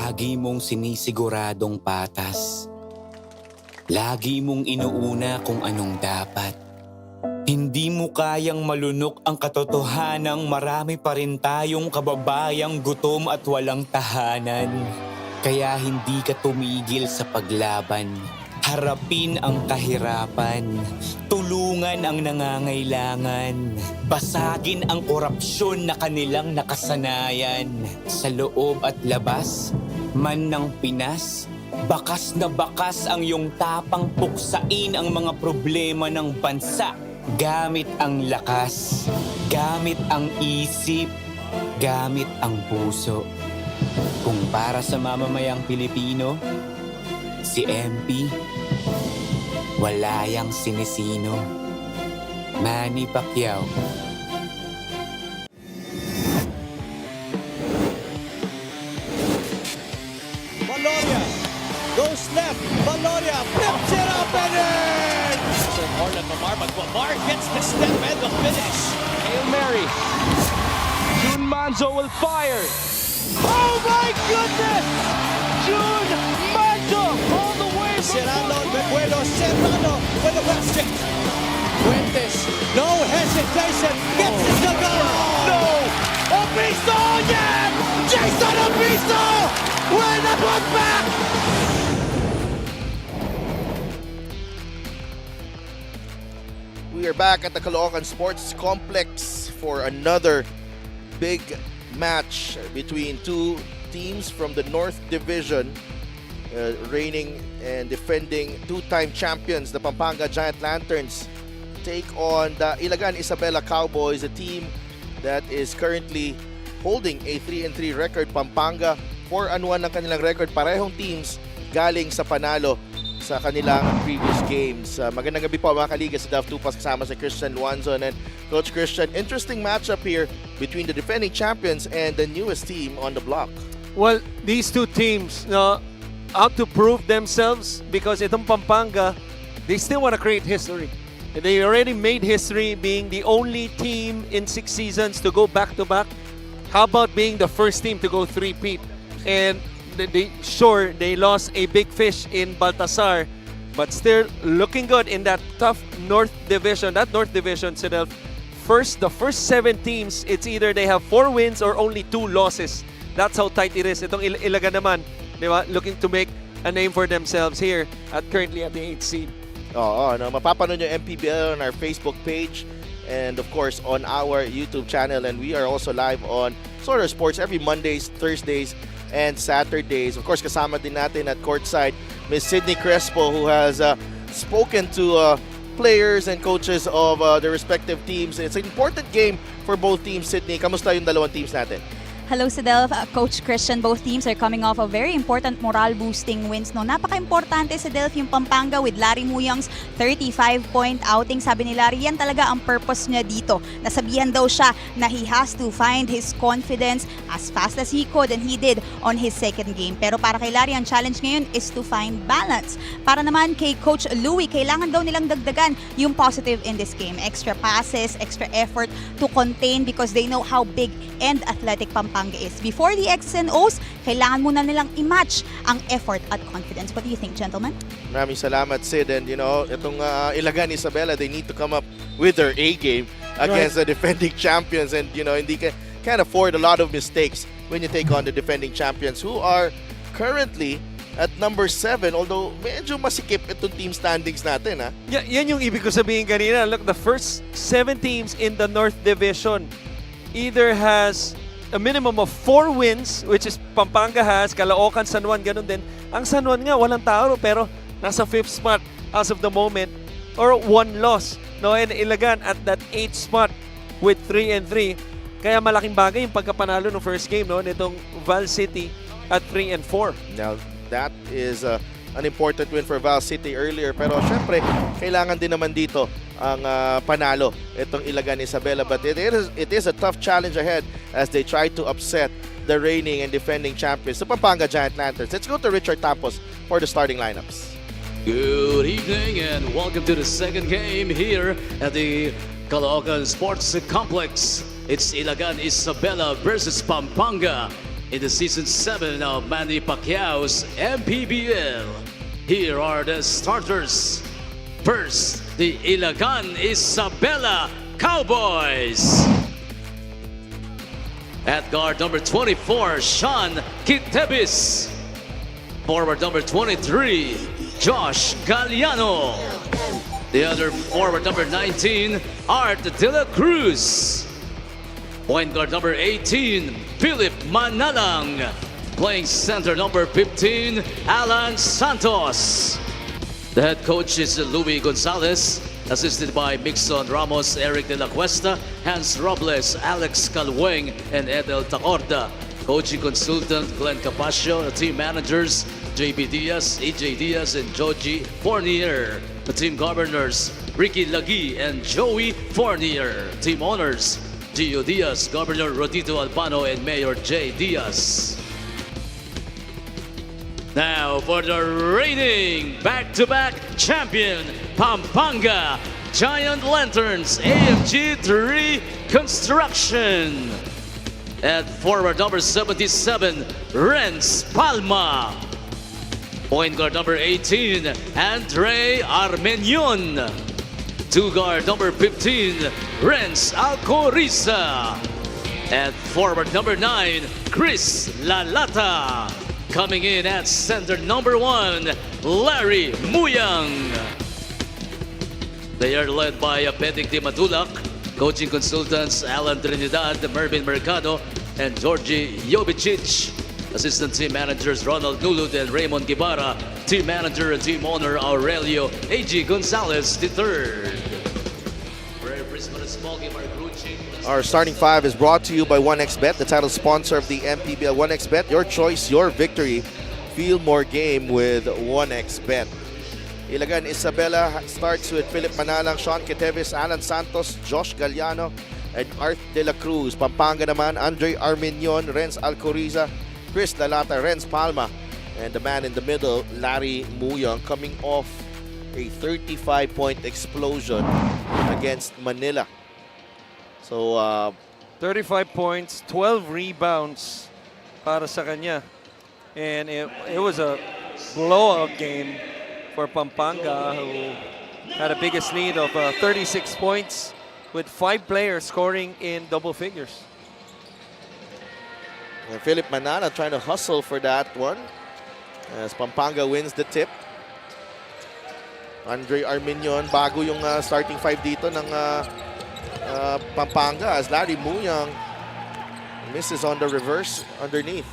Lagi mong sinisiguradong patas. Lagi mong inuuna kung anong dapat. Hindi mo kayang malunok ang katotohanang marami pa rin tayong kababayang gutom at walang tahanan. Kaya hindi ka tumigil sa paglaban. Harapin ang kahirapan. Tulungan ang nangangailangan. Basagin ang korupsyon na kanilang nakasanayan. Sa loob at labas, man ng Pinas, bakas na bakas ang iyong tapang puksain ang mga problema ng bansa. Gamit ang lakas, gamit ang isip, gamit ang puso. Kung para sa mamamayang Pilipino, si MP, wala yang sinisino. Manny Pacquiao. Valoria goes left. Valoria flips it up and in! Hard at Lamar, but Lamar gets the step and the finish. Hail Mary. June Manzo will fire. Oh my goodness! June Manzo all the way from Serrano, Bebuelo, Serrano with the basket. Fuentes, no hesitation, gets it to go. No! Obisto, yeah! Jason Obisto! Win that one back! We are back at the Caloocan Sports Complex for another big match between two teams from the North Division, reigning and defending two-time champions, the Pampanga Giant Lanterns, take on the Ilagan Isabela Cowboys, a team that is currently holding a 3-3 record. Pampanga 4-1 ang kanilang record. Parehong teams galing sa panalo sa kanilang previous games. Magandang gabi po mga kaliga sa Dav Tupas, kasama si Christian Luanzon and Coach Christian. Interesting matchup here between the defending champions and the newest team on the block. Well, these two teams out to prove themselves because itong Pampanga, they still want to create history. They already made history being the only team in 6 seasons to go back-to-back. How about being the first team to go three-peat? And they lost a big fish in Baltasar, but still looking good in that tough North Division. That North Division, Sidel, the first 7 teams, it's either they have 4 wins or only 2 losses. That's how tight it is. Itong Ilagan naman, di ba, looking to make a name for themselves here currently at the 8th seed. Oo, mapapanood yung MPBL on our Facebook page and of course on our YouTube channel, and we are also live on Sora Sports every Mondays, Thursdays, and Saturdays. Of course, kasama din natin at courtside Miss Sydney Crespo, who has spoken to players and coaches of the respective teams. It's an important game for both teams. Sydney, kamusta yung dalawang teams natin? Hello, Sidel. Coach Christian, both teams are coming off a very important morale-boosting wins. No? Napaka-importante, Sidel, yung Pampanga with Larry Muyang's 35-point outing. Sabi ni Larry, yan talaga ang purpose niya dito. Nasabihan daw siya na he has to find his confidence as fast as he could, and he did on his second game. Pero para kay Larry, ang challenge ngayon is to find balance. Para naman kay Coach Louie, kailangan daw nilang dagdagan yung positive in this game. Extra passes, extra effort to contain because they know how big and athletic Pampanga is. Before the X's and O's, kailangan muna nilang i-match ang effort at confidence. What do you think, gentlemen? Maraming salamat, Sid. And you know, itong Ilagan Isabela, they need to come up with their A game against the defending champions. And you know, hindi can't afford a lot of mistakes when you take on the defending champions, who are currently at number 7, although medyo masikip itong team standings natin. Yan yung ibig ko sabihin kanina. Look, the first 7 teams in the North Division either has a minimum of 4 wins, which is Pampanga has, Caloocan, San Juan, ganun din. Ang San Juan nga, walang tao, pero nasa 5th spot as of the moment, or 1 loss. No? And Ilagan at that 8th spot with 3-3. Kaya malaking bagay yung pagkapanalo ng first game, no? Nitong Val City at 3-4. Now, that is an important win for Val City earlier, pero syempre kailangan din naman dito ang panalo itong Ilagan Isabela, but it is a tough challenge ahead as they try to upset the reigning and defending champions, the Pampanga Giant Lanterns. Let's go to Richard Tampos for the starting lineups. Good evening and welcome to the second game here at the Caloocan Sports Complex. It's Ilagan Isabela versus Pampanga. in the season 7 of Manny Pacquiao's MPBL. Here are the starters. First, the Ilagan Isabela Cowboys. At guard number 24, Sean Kitebis. Forward number 23, Josh Galliano. The other forward number 19, Art De La Cruz. Point guard number 18, Philip Manalang. Playing center number 15, Alan Santos. The head coach is Louis Gonzalez, assisted by Mixon Ramos, Eric De La Cuesta, Hans Robles, Alex Calweng, and Edel Tacorda. Coaching consultant Glenn Capaccio. The team managers JB Diaz, EJ Diaz, and Joji Fournier. The team governors Ricky Lagi and Joey Fournier. Team owners Gio Diaz, Governor Rodito Albano, and Mayor J. Diaz. Now for the reigning back-to-back champion, Pampanga Giant Lanterns AFG 3 Construction. At forward number 77, Renz Palma. Point guard number 18, Andre Armenion. Two guard number 15, Renz Alcoriza. At forward number 9, Chris Lalata. Coming in at center number 1, Larry Muyang. They are led by Benedict Di Matulak, coaching consultants Alan Trinidad, Mervin Mercado, and Georgie Jovicic. Assistant team managers Ronald Nulud and Raymond Guevara. Team manager and team owner Aurelio A.G. Gonzalez III. Our starting five is brought to you by 1xBet, the title sponsor of the MPBL. 1xBet, your choice, your victory. Feel more game with 1xBet. Ilagan Isabela starts with Philip Manalang, Sean Ketevis, Alan Santos, Josh Galliano, and Art De La Cruz. Pampanga naman, Andre Armenion, Renz Alcoriza, Chris Lalata, Renz Palma, and the man in the middle, Larry Muyang, coming off a 35-point explosion against Manila. So, 35 points, 12 rebounds para sa kanya. And it was a blowout game for Pampanga, who had a biggest lead of 36 points with 5 players scoring in double figures. and Philip Manana trying to hustle for that one as Pampanga wins the tip. Andre Armenion, bago yung starting five dito ng Pampanga as Larry Muyang misses on the reverse underneath.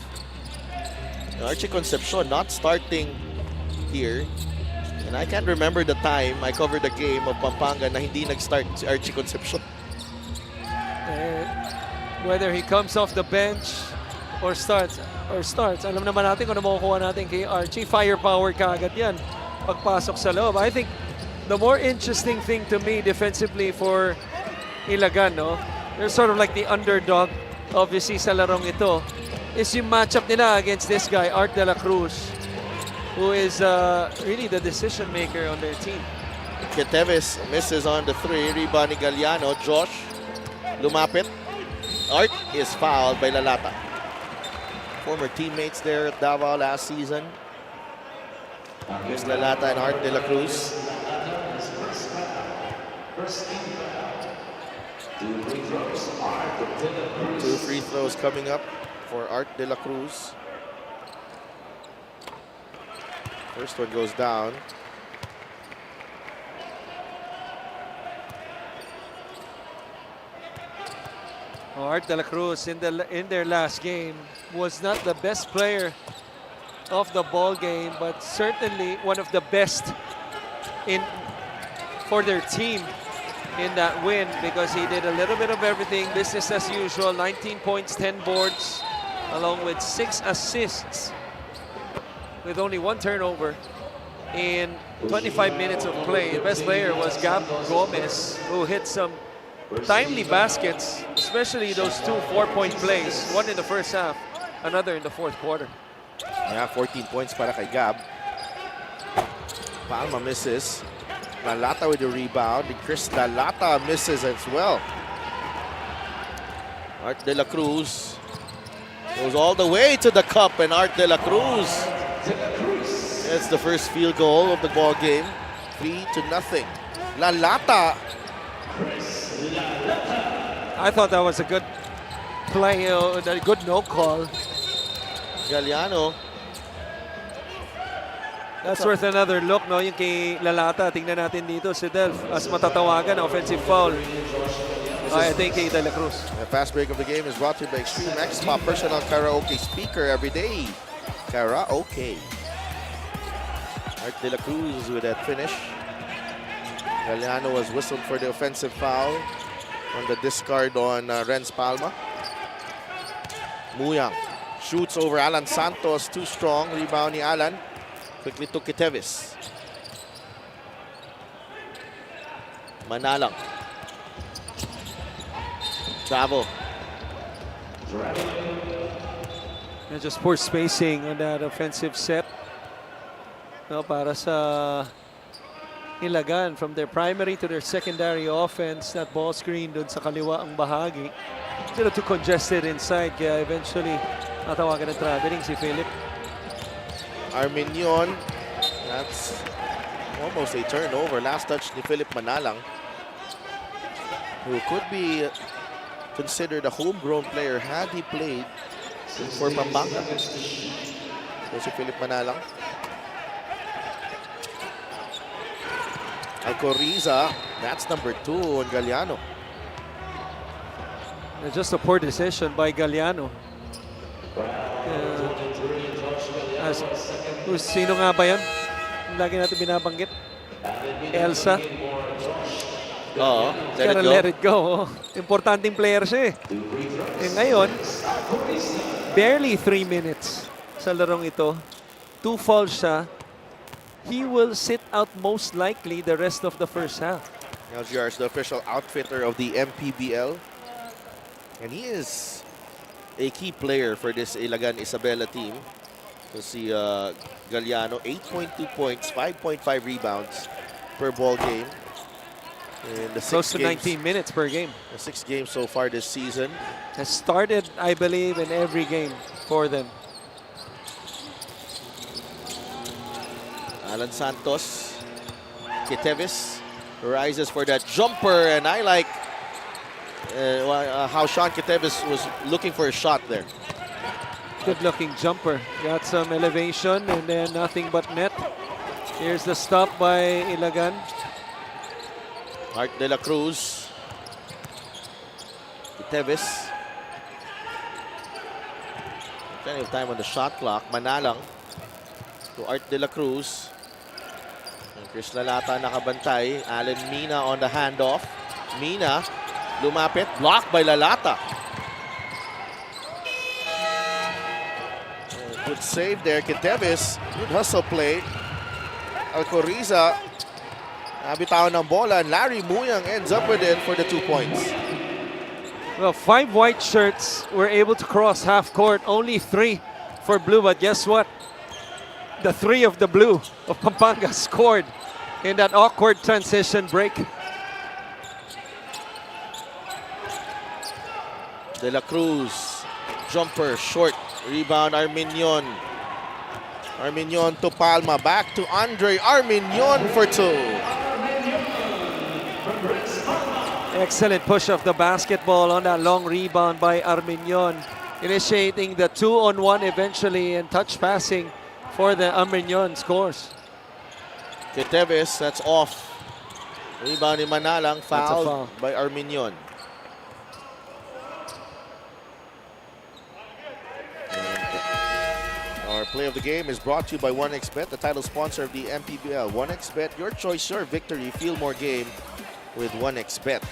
Archie Concepcion not starting here. And I can't remember the time I covered the game of Pampanga na hindi nag-start si Archie Concepcion. Whether he comes off the bench or starts, alam naman natin kung ano makukuha natin kay Archie. Firepower kaagad yan pagpasok sa loob. I think the more interesting thing to me defensively for Ilagan, no? They're sort of like the underdog, obviously, sa larong ito, is yung matchup nila against this guy, Art De La Cruz, who is really the decision maker on their team. Ketevis misses on the three. Rebound ni Galliano. Josh lumapit. Art is fouled by Lalata. Former teammates there at Davao last season. Here's Lalata and Art De La Cruz. Two free throws coming up for Art De La Cruz. First one goes down. Art De La Cruz in their last game was not the best player of the ball game, but certainly one of the best for their team in that win, because he did a little bit of everything, business as usual. 19 points, 10 boards, along with 6 assists, with only 1 turnover in 25 minutes of play. The best player was Gab Gomez, who hit some timely baskets, especially those 2 4-point plays, one in the first half, another in the fourth quarter. Yeah, 14 points para kay Gab. Palma misses. Lalata with the rebound. And Chris Lalata misses as well. Art De La Cruz Goes all the way to the cup, and Art de la Cruz. That's the first field goal of the ball game. 3-0. Lalata. I thought that was a good play, a good no call. Galliano. That's worth another look, no? Yung kay Lalata, tingnan natin dito si Delph as matatawagan, offensive foul. I think kay De La Cruz. The fast break of the game is brought to you by Extreme X Pop personal karaoke speaker every day. Karaoke. Art de la Cruz with that finish. Galliano was whistled for the offensive foul on the discard on Renz Palma. Muyang shoots over Alan Santos, too strong. Rebound ni Alan. Quickly to Kitevis. Manalang. Bravo. And just poor spacing on that offensive set. No, para sa Ilagan, from their primary to their secondary offense, that ball screen dun sa kaliwa ang bahagi. Sila too congested inside, kaya eventually natawagan ng traveling si Philip. Arminion. That's almost a turnover. Last touch ni Philip Manalang, who could be considered a homegrown player had he played for Pampanga. So si Philip Manalang. Alcoriza, that's number 2 on Galliano. And just a poor decision by Galliano. Sino nga ba yan? Lagi natin binabanggit. Elsa. Oo, Let it go. Importanteng player siya eh. Eh ngayon, barely 3 minutes sa larong ito. 2 fouls siya. He will sit out most likely the rest of the first half. LGR is the official outfitter of the MPBL. And he is a key player for this Ilagan Isabela team. So si Galliano, 8.2 points, 5.5 rebounds per ball game. In the Close to games, 19 minutes per game. the 6 games so far this season. Has started, I believe, in every game for them. Alan Santos, Kitevis rises for that jumper, and I like how Sean Kitevis was looking for a shot there. Good-looking jumper. Got some elevation and then nothing but net. Here's the stop by Ilagan. Art de la Cruz, Kitevis. Plenty of time on the shot clock. Manalang to Art de la Cruz. And Chris Lalata nakabantay. Allen Mina on the handoff. Mina lumapit. Blocked by Lalata. Good save there. Kitevis. Good hustle play. Alcoriza. Nabitawan ng bola. And Larry Muyang ends up with it for the 2 points. Well, 5 white shirts were able to cross half court. Only 3 for blue. But guess what? The 3 of the blue of Pampanga scored in that awkward transition break. De la Cruz. Jumper. Short. Rebound Arminion. Arminion to Palma. Back to Andre Arminion for 2. Excellent push of the basketball on that long rebound by Arminion. Initiating the 2-on-1 eventually and touch passing for the Arminion scores. Kitevis, that's off. Rebound ni Manalang, fouled foul by Arminion. Our play of the game is brought to you by 1xBet, the title sponsor of the MPBL. 1xBet, your choice, your victory. Feel more game with 1xBet.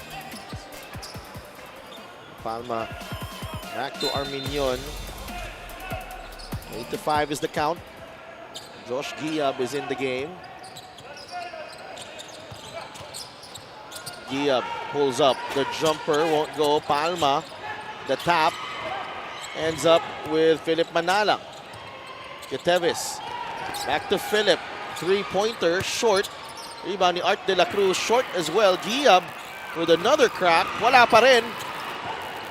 Palma back to Arminion. 8-5 is the count. Josh Giab is in the game. Giab pulls up. The jumper won't go. Palma, the tap, ends up with Philip Manalang. Kitevis, back to Philip. 3-pointer, short. Rebound ni Art de la Cruz, short as well. Giab with another crack. Wala pa rin.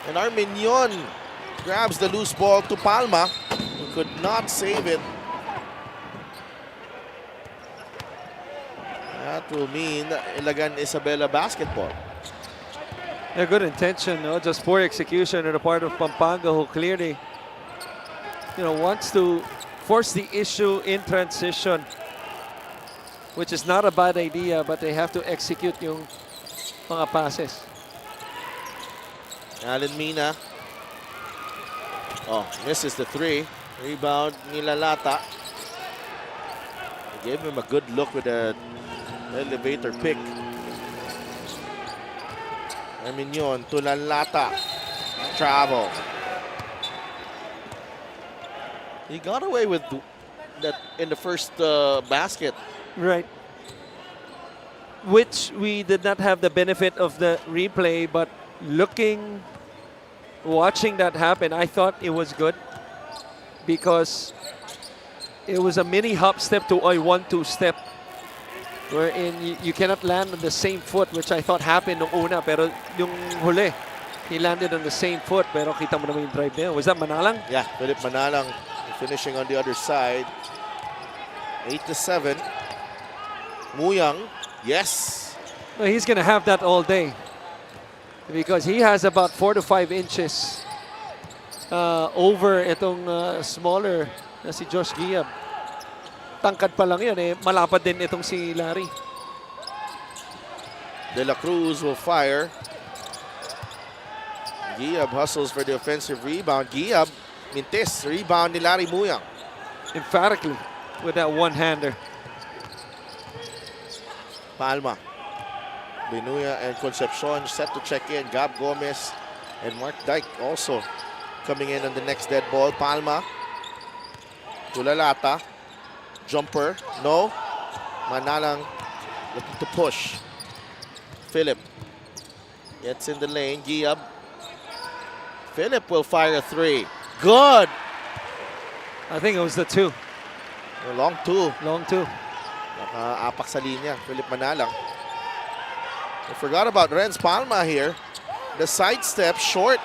And Arminion grabs the loose ball to Palma, who could not save it. That will mean Ilagan Isabela basketball. A good intention, no? Just poor execution on the part of Pampanga, who clearly, wants to force the issue in transition, which is not a bad idea, but they have to execute yung mga passes. Alan Mina. Oh, misses the three. Rebound, Nilalata. Gave him a good look with the elevator pick. Arminion to Lalata. Travel. He got away with that in the first basket. Right. Which we did not have the benefit of the replay, but watching that happen, I thought it was good because it was a mini hop step to a 1-2 step wherein you cannot land on the same foot, which I thought happened nung una, pero yung huli, he landed on the same foot, pero kita mo naman yung drive niya. Was that Manalang? Yeah, Philip Manalang finishing on the other side. 8-7. Muyang, yes. Well, he's gonna have that all day because he has about 4 to 5 inches over itong smaller na si Josh Giab. Tangkad pa lang yan malapad din itong si Larry. De La Cruz will fire. Giab hustles for the offensive rebound. Giab, mintis, rebound ni Larry Muyang. Emphatically with that one-hander. Palma. Benuya and Concepcion set to check in. Gab Gomez and Mark Dyke also coming in on the next dead ball. Palma. Tulalata. Jumper. No. Manalang looking to push. Philip gets in the lane. Giab. Philip will fire a three. Good. I think it was the 2. A long two. Long 2. Nakaapak sa linya. Philip Manalang. I forgot about Renz Palma here. The sidestep short.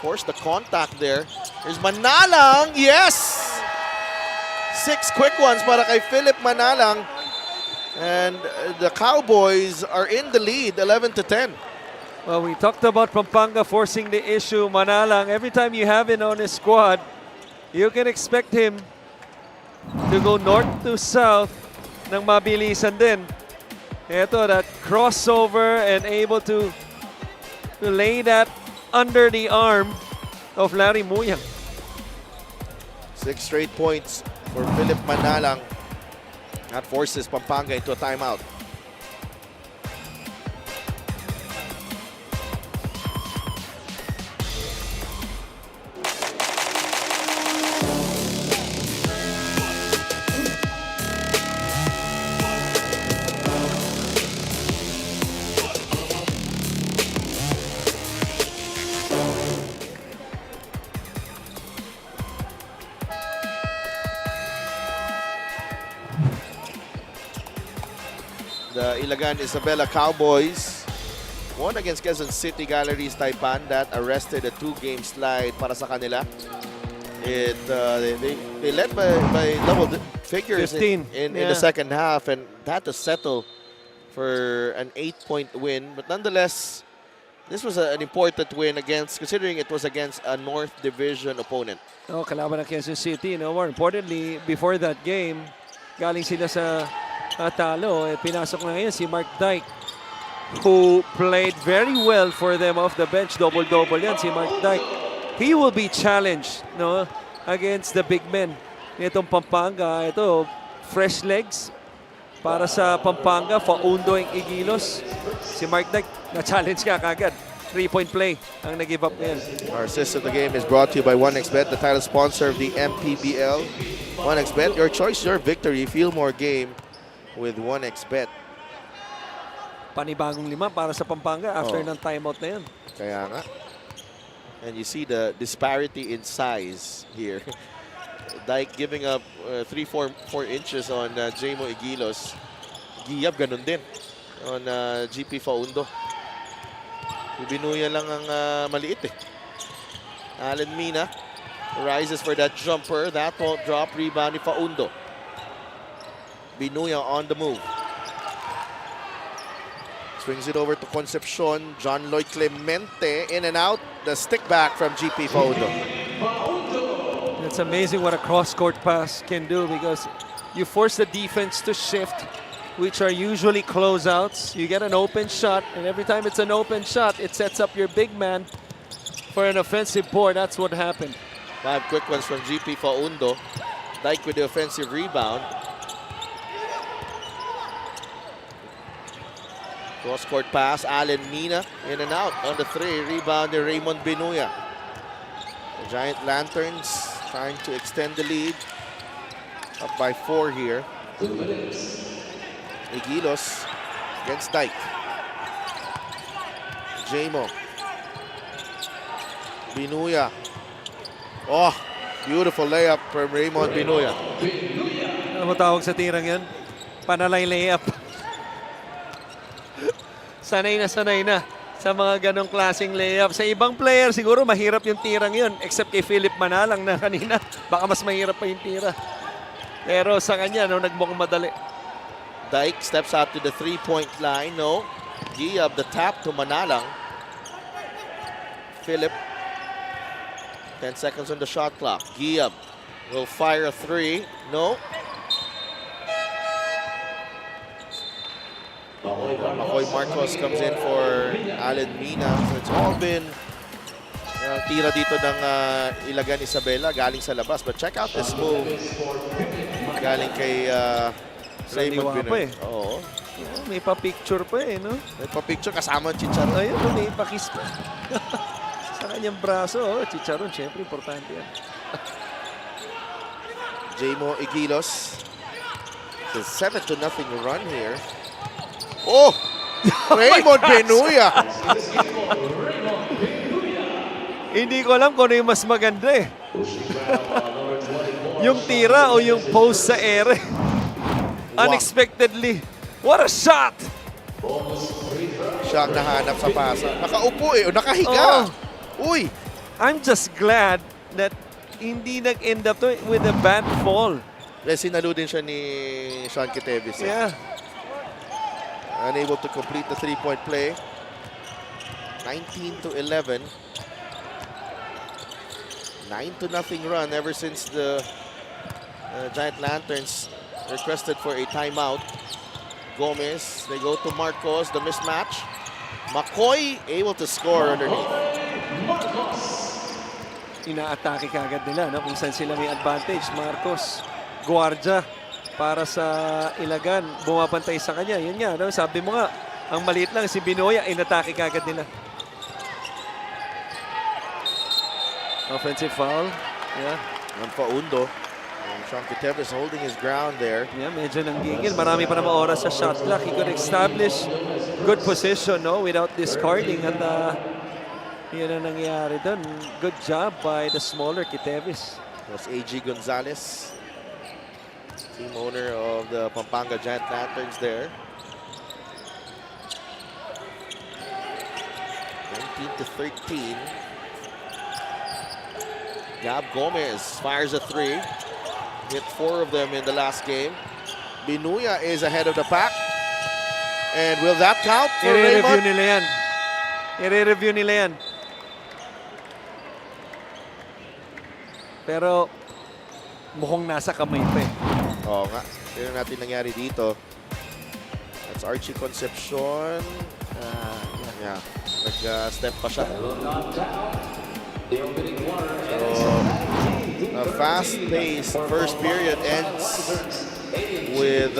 Force the contact there. Here's Manalang. Yes! 6 quick ones para kay Philip Manalang. And the Cowboys are in the lead, 11-10. Well, we talked about Pampanga forcing the issue. Manalang, every time you have him on his squad, you can expect him to go north to south ng mabilisan din. Ito, that crossover and able to lay that under the arm of Larry Muyang. 6 straight points for Philip Manalang. That forces Pampanga into a timeout. The Ilagan Isabela Cowboys won against Quezon City Galleries Taipan. That arrested a 2-game slide para sa kanila. They led by double figures 15, in the second half and had to settle for an 8-point win. But nonetheless, this was an important win considering it was against a North Division opponent. Oh, kalaban ng Quezon City. More importantly, before that game, galing sila sa talo. Pinasok na ngayon si Mark Dyke, who played very well for them off the bench. Double-double yan si Mark Dyke. He will be challenged against the big men nitong Pampanga. Ito, fresh legs para sa Pampanga. Faundo yung Igilos. Si Mark Dyke na-challenge ka kagad. 3-point play ang nag-give up ngayon. Our assist of the game is brought to you by 1xBet, the title sponsor of the MPBL. 1xBet, your choice, your victory. Feel more game with 1xBet. Panibagong 5 para sa Pampanga after ng timeout na yan. Kaya nga. And you see the disparity in size here. Dyke giving up 3-4 inches on Jamo Igilos. Giab ganun din on GP Faundo. Binuya lang ang maliit eh. Alan Mina rises for that jumper. That won't drop. Rebound ni Faundo. Binuya on the move. Swings it over to Concepcion. John Lloyd Clemente in and out. The stick back from GP Faundo. It's amazing what a cross-court pass can do because you force the defense to shift, which are usually closeouts. You get an open shot, and every time it's an open shot, it sets up your big man for an offensive board. That's what happened. 5 quick ones from GP Faundo. Dyke with the offensive rebound. Cross-court pass, Alan Mina in and out on the 3. Rebound ni Raymond Binuya. The Giant Lanterns trying to extend the lead. Up by 4 here. Igilos against Dyke. Jamo. Binuya. Oh, beautiful layup from Raymond Binuya. Ano mo tawag sa tirang yan? Panalay layup. Sanay na sa mga ganong klaseng layup. Sa ibang player, siguro mahirap yung tirang yun. Except kay Philip Manalang na kanina. Baka mas mahirap pa yung tira. Pero sa kanya, no, nagmukhang madali. Dyke steps out to the 3-point line. No. Giab the tap to Manalang. Philip. 10 seconds on the shot clock. Giab will fire a 3. No. Makoy Marcos comes in for Alan Mina. So it's all been tira dito ng Ilagan Isabela galing sa labas. But check out this move. Galing kay Raymond Binuya. Oo. May pa-picture pa eh, no? May pa-picture kasama ang Chicharon. Ayun, may pa-kiss pa. Sa kanyang braso, oh, Chicharon, syempre, importante yan. Jamo Igilos. It's a 7-0 run here. Oh! Raymond Binuya! Hindi ko alam kung ano yung mas maganda eh. Yung tira o yung post sa ere. Unexpectedly. What a shot! Siya ang nahanap sa pasa. Nakaupo eh, o nakahiga. Uy! I'm just glad that hindi nag-end up to with a bad fall. Sinalo din siya ni Sean Kitevis. Yeah. Unable to complete the 3-point play. 19-11. 9-0 run ever since the Giant Lanterns requested for a timeout. Gomez, they go to Marcos, the mismatch. McCoy able to score underneath. Ina-atake kagad nila, no? Kung saan sila may advantage. Marcos, guardia para sa Ilagan, bumapantay sa kanya. Yun nga, no? Sabi mo nga, ang maliit lang si Binoya, inatake kagad nila. Offensive foul. Yeah. Ang Faundo. Sean Kitevis holding his ground there. Yeah, medyo nanggigil. Marami pa naman oras sa shot clock. He could establish good position, no? Without discarding. At yun ang nangyari doon. Good job by the smaller Kitevis. Was A.G. Gonzalez, team owner of the Pampanga Giant Lanterns there. 19-13. Gab Gomez fires a 3. Hit 4 of them in the last game. Binuya is ahead of the pack. And will that count for I-review Raymond? nila yan. I-review nila yan. Pero mukhang nasa kamay pa eh. Oo nga. Tignan natin nangyari dito. That's Archie Concepcion. Yeah. Nag-step pa siya. So, a fast-paced first period ends with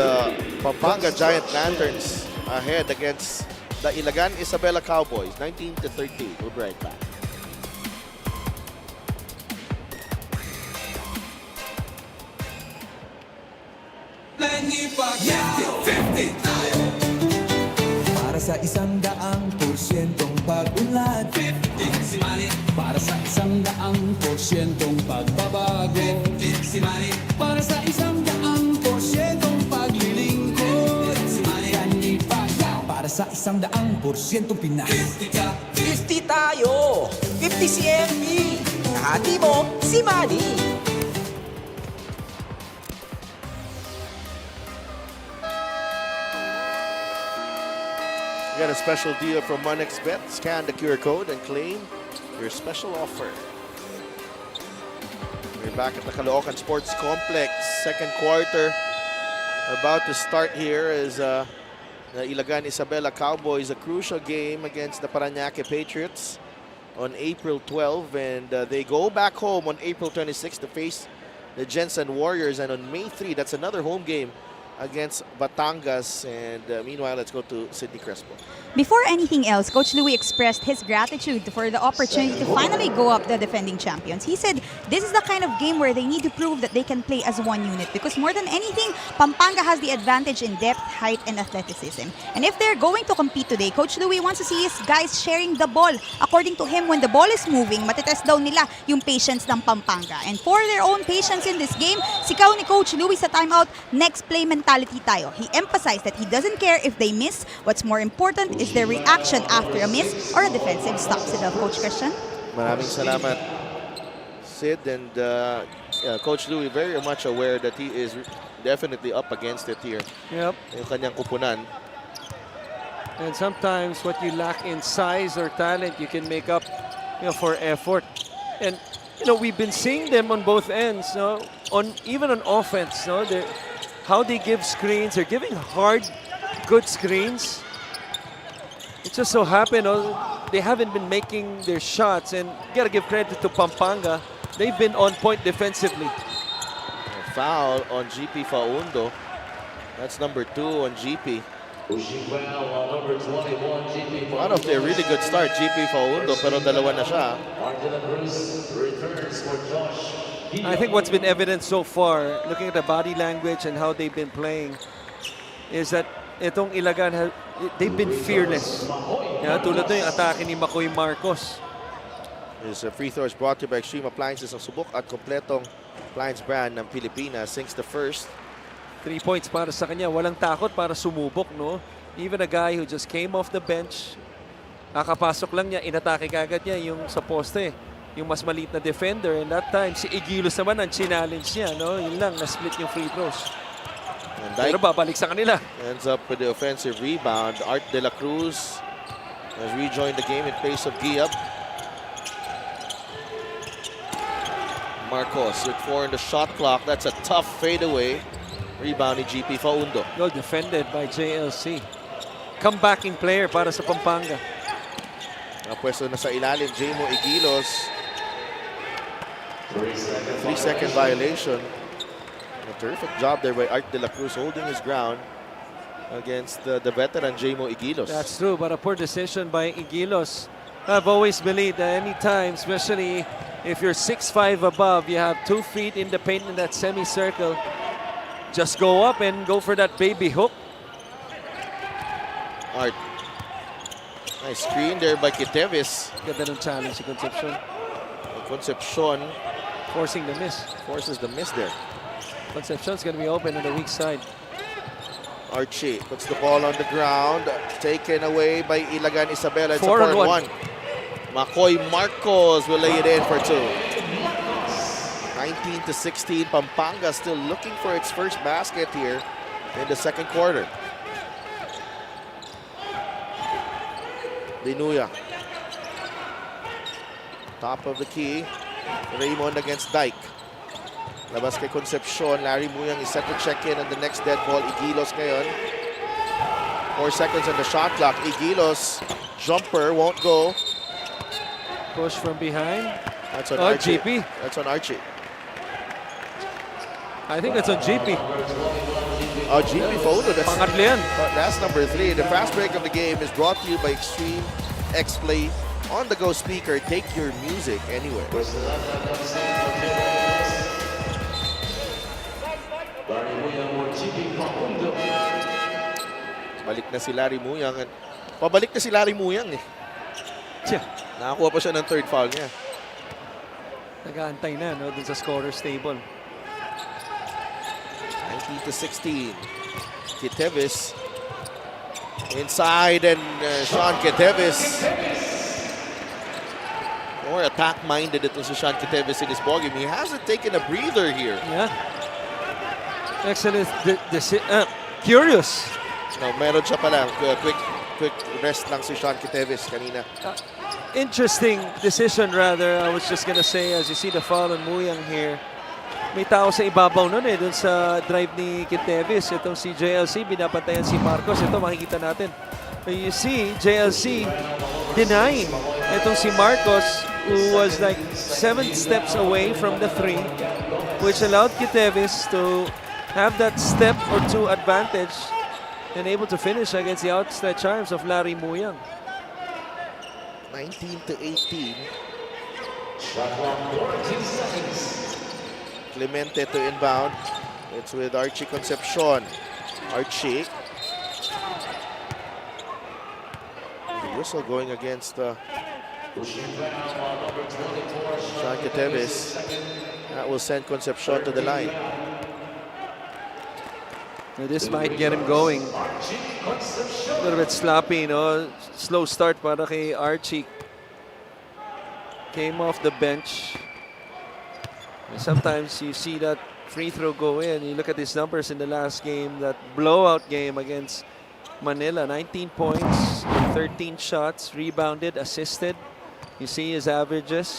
Pampanga Giant Lanterns ahead against the Ilagan Isabela Cowboys, 19-13. We'll be right back. Para sa 100% pag-unlad, 50 si Manny. Para sa 100% pagbabago, 50 si Manny. Para sa 100% paglilingkod, 50 si Manny. Para sa 100% Pinas, 50 ka, 50 tayo! 50 si MB! Kahati mo, si Manny! Get a special deal from OneXBet. Scan the QR code and claim your special offer. We're back at the Caloocan Sports Complex. Second quarter about to start here is the Ilagan Isabela Cowboys, a crucial game against the Parañaque Patriots on April 12, and they go back home on April 26 to face the Jensen Warriors, and on May 3, that's another home game against Batangas. And meanwhile, let's go to Sydney Crespo. Before anything else, Coach Louie expressed his gratitude for the opportunity to finally go up the defending champions. He said this is the kind of game where they need to prove that they can play as one unit, because more than anything, Pampanga has the advantage in depth, height, and athleticism. And if they're going to compete today, Coach Louie wants to see his guys sharing the ball. According to him, when the ball is moving, matitest daw nila yung patience ng Pampanga. And for their own patience in this game, sikaw ni Coach Louie sa timeout, next play mentality tayo. He emphasized that he doesn't care if they miss. What's more important is their reaction after a miss or a defensive stop. Sila, Coach Christian. Maraming salamat, Sid. And Coach Louie very much aware that he is definitely up against it here. Yep. Yung kanyang kupunan. And sometimes what you lack in size or talent, you can make up, for effort. And we've been seeing them on both ends. No, even on offense. No, how they give screens, they're giving hard, good screens. It just so happened they haven't been making their shots, and you gotta give credit to Pampanga. They've been on point defensively. A foul on GP Faundo. That's number 2 on GP. Out of a really good start, GP Faundo, pero dalawa na siya. I think what's been evident so far, looking at the body language and how they've been playing, is that itong Ilagan, they've been fearless. Tulad na yung atake ni Makoy Marcos. His free throw is brought to you by Extreme Appliances ng subok at kompletong appliance brand ng Pilipinas. Sinks the first. 3 points para sa kanya. Walang takot para sumubok, no? Even a guy who just came off the bench, kakapasok lang niya, inatake kagad niya yung sa poste, yung mas maliit na defender. And that time, si Igilos naman ang challenge niya, no? Yun lang, na-split yung free throws. And Pero babalik sa kanila. ends up with the offensive rebound. Art De La Cruz has rejoined the game in place of Giab. Marcos with 4 in the shot clock. That's a tough fadeaway. Rebound ni GP Faundo. Well defended by JLC. Comebacking player para sa Pampanga. Napwesto na sa ilalim, Jamo Igilos. 3-second violation. A terrific job there by Art De La Cruz holding his ground against the veteran Jamo Igilos. That's true, but a poor decision by Igilos. I've always believed that any time, especially if you're 6'5" above, you have 2 feet in the paint in that semicircle, just go up and go for that baby hook. Art. Nice screen there by Kitevis. Ganda ng challenge si Concepcion. Concepcion Forcing the miss. forces the miss there. Concepcion's going to be open on the weak side. Archie puts the ball on the ground. Taken away by Ilagan Isabela. It's 4-on-1. 4-on-1. Makoy Marcos will lay it in for 2. 19-16. Pampanga still looking for its first basket here in the second quarter. Dinuya. Top of the key. Raymond against Dyke. Labas kay Concepcion. Larry Muyang is set to check in on the next dead ball. Igilos ngayon. 4 seconds on the shot clock. Igilos. Jumper won't go. Push from behind. That's on Oh, Archie. GP. That's on Archie. I think that's on GP. Oh, GP photo. Pangatlo yan. That's number 3. The fast break of the game is brought to you by Extreme X-Play on-the-go speaker. Take your music anywhere. Balik na si Larry Muyang. Pabalik na si Larry Muyang eh. Tiyan. Nakakuha pa siya ng third foul niya. Nag-aantay na, no, dun sa scorer's table. 19-16. Kitevis inside, and Sean Kitevis more attack-minded itong si Sean Quiteves in this ballgame. He hasn't taken a breather here. Yeah. Excellent. Curious. No, meron siya pala. Quick rest lang si Sean Quiteves kanina. Interesting decision rather. I was just gonna say, as you see the foul on Muyang here, may tao sa ibabaw nun dun sa drive ni Quiteves. Itong si JLC, binapantayan si Marcos. Ito makikita natin. But you see JLC denying itong si Marcos, who was like 7 steps away from the 3, which allowed Quiteves to have that step or 2 advantage and able to finish against the outstretched arms of Larry Muyang. 19-18. Clemente to inbound. It's with Archie Concepcion. Archie. The whistle going against Sean Quiteves. That will send Concepcion to the line. This might get him going. A little bit sloppy, slow start para kay Archie. Came off the bench. And sometimes you see that free throw go in. You look at his numbers in the last game, that blowout game against Manila. 19 points, 13 shots, rebounded, assisted. You see his averages.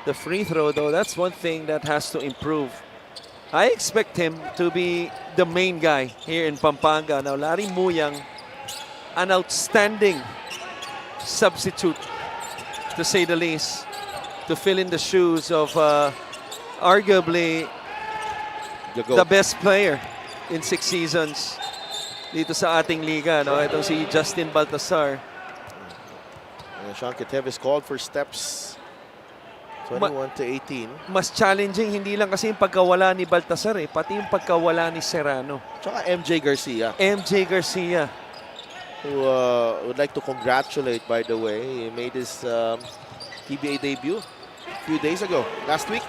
The free throw, though, that's one thing that has to improve. I expect him to be the main guy here in Pampanga. Now, Larry Muyang, an outstanding substitute, to say the least, to fill in the shoes of arguably the best player in 6 seasons dito sa ating liga. Itong si Justin Baltasar. Sean Quiteves called for steps. 21-18. Mas challenging hindi lang kasi yung pagkawala ni Baltasar, pati yung pagkawala ni Serrano. Tsaka MJ Garcia. MJ Garcia. Who would like to congratulate, by the way. He made his PBA debut a few days ago, last week.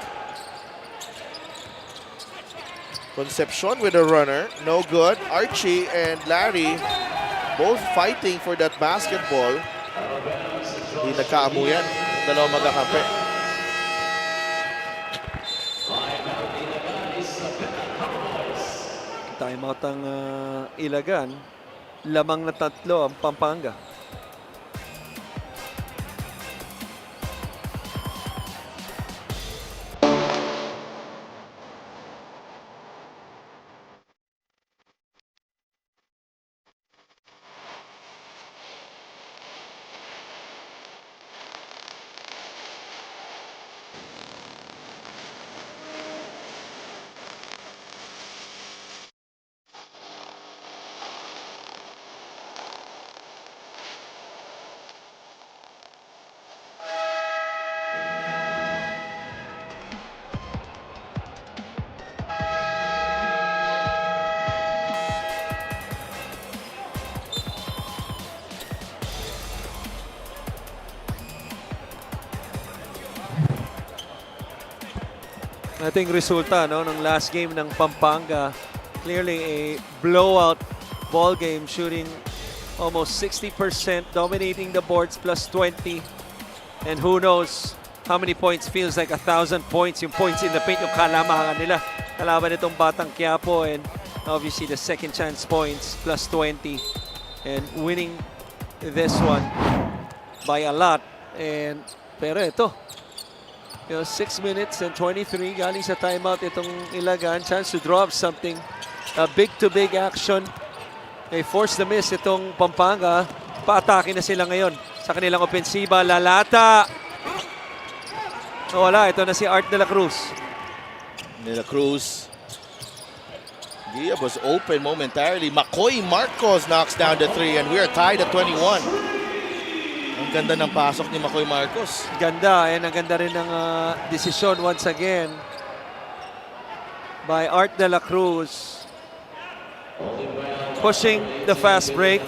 Concepcion with a runner, no good. Archie and Larry both fighting for that basketball. Hindi nagkaamuyan. Dalawang magkakampi. Timeout ang Ilagan. Lamang na 3 ang Pampanga. Ating resulta ng last game ng Pampanga, clearly a blowout ball game, shooting almost 60%, dominating the boards, plus 20. And who knows how many points, feels like 1,000 points, yung points in the paint, yung kalamahan nila. Kalaban itong Batang Quiapo, and obviously the second chance points, plus 20. And winning this one by a lot. And pero ito, 6 minutes and 23 galing sa timeout itong Ilagan. Chance to draw up something. Big-to-big action. They force the miss itong Pampanga. Pa-atake na sila ngayon sa kanilang opensiba. Lalata! Wala. Ito na si Art de la Cruz. De la Cruz. Dia was open momentarily. Makoy Marcos knocks down the 3 and we are tied at 21. Ang ganda ng pasok ni Makoy Marcos. Ganda, and ang ganda rin ng desisyon once again by Art de la Cruz. Pushing the fast break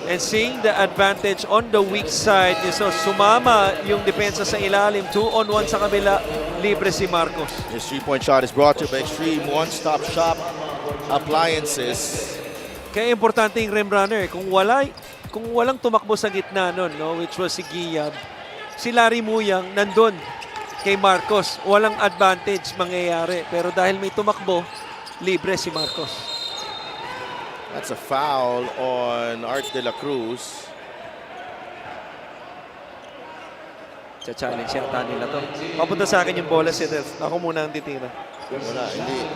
and seeing the advantage on the weak side. So sumama yung depensa sa ilalim. 2-on-1 sa kabila. Libre si Marcos. His 3-point shot is brought to you by Extreme One-Stop Shop Appliances. Kaya importante yung rim runner. Kung walang tumakbo sa gitna nun, which was si Giyab, si Larry Muyang nandun kay Marcos. Walang advantage mangyayari. Pero dahil may tumakbo, libre si Marcos. That's a foul on Art de la Cruz. Challenge yata nila to. Papunta sa akin yung bola si Delf. Ako muna ang titira. Wala, hindi.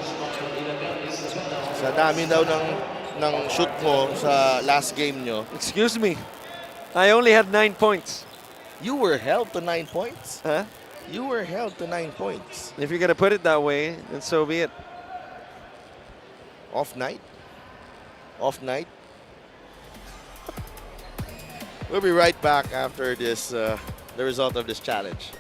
Sa dami daw ng shoot mo sa last game nyo, Excuse me. I only had 9 points. you were held to 9 points. Huh? You were held to 9 points. If you're gonna put it that way, then so be it. Off night. Off night. We'll be right back after this, the result of this challenge.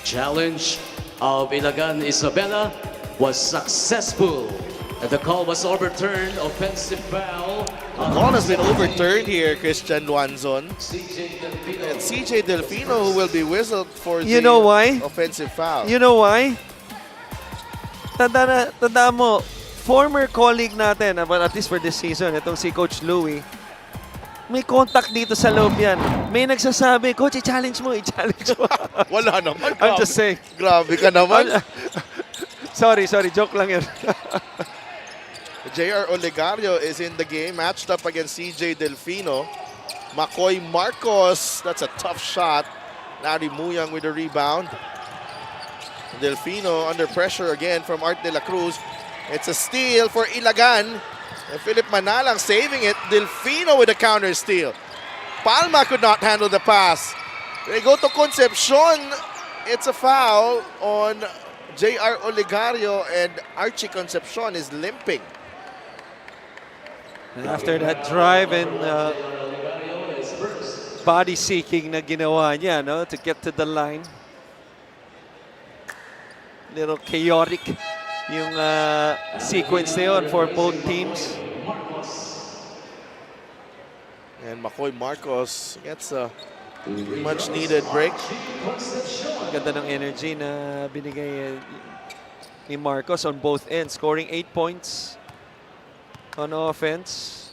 Challenge of Ilagan Isabela was successful. And the call was overturned. Offensive foul. The call has been overturned here, Christian Luanzon. And CJ Delfino who will be whistled for You the know why? offensive foul. You know why? Tanda mo, former colleague natin, but at least for this season, itong si Coach Louie, may contact dito sa loob yan. May nagsasabi, Coach, i-challenge mo, i-challenge mo. Wala naman. I'm just saying. Grabe ka naman. Sorry, joke lang yun. JR Olegario is in the game, matched up against CJ Delfino. Makoy Marcos, that's a tough shot. Larry Muyang with the rebound. Delfino under pressure again from Art de la Cruz. It's a steal for Ilagan. And Philip Manalang saving it. Delfino with a counter steal. Palma could not handle the pass. They go to Concepcion. It's a foul on JR Olegario, and Archie Concepcion is limping. And after that drive and body seeking na ginawa niya, no, to get to the line. Little chaotic yung sequence na yun for both teams. And Makoy Marcos gets a much needed break. Ganda ng energy na binigay ni Marcos on both ends, scoring 8 points on offense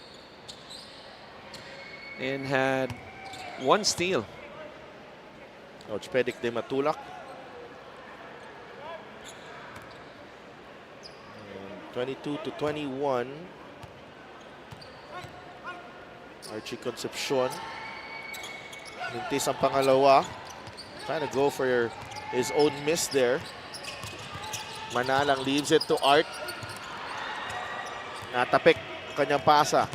and had 1 steal. Coach Pedic de Matulak. 22-21. Archie Concepcion. Mintis ang pangalawa. Trying to go for his own miss there. Manalang leaves it to Art. Natapik kanyang pasa.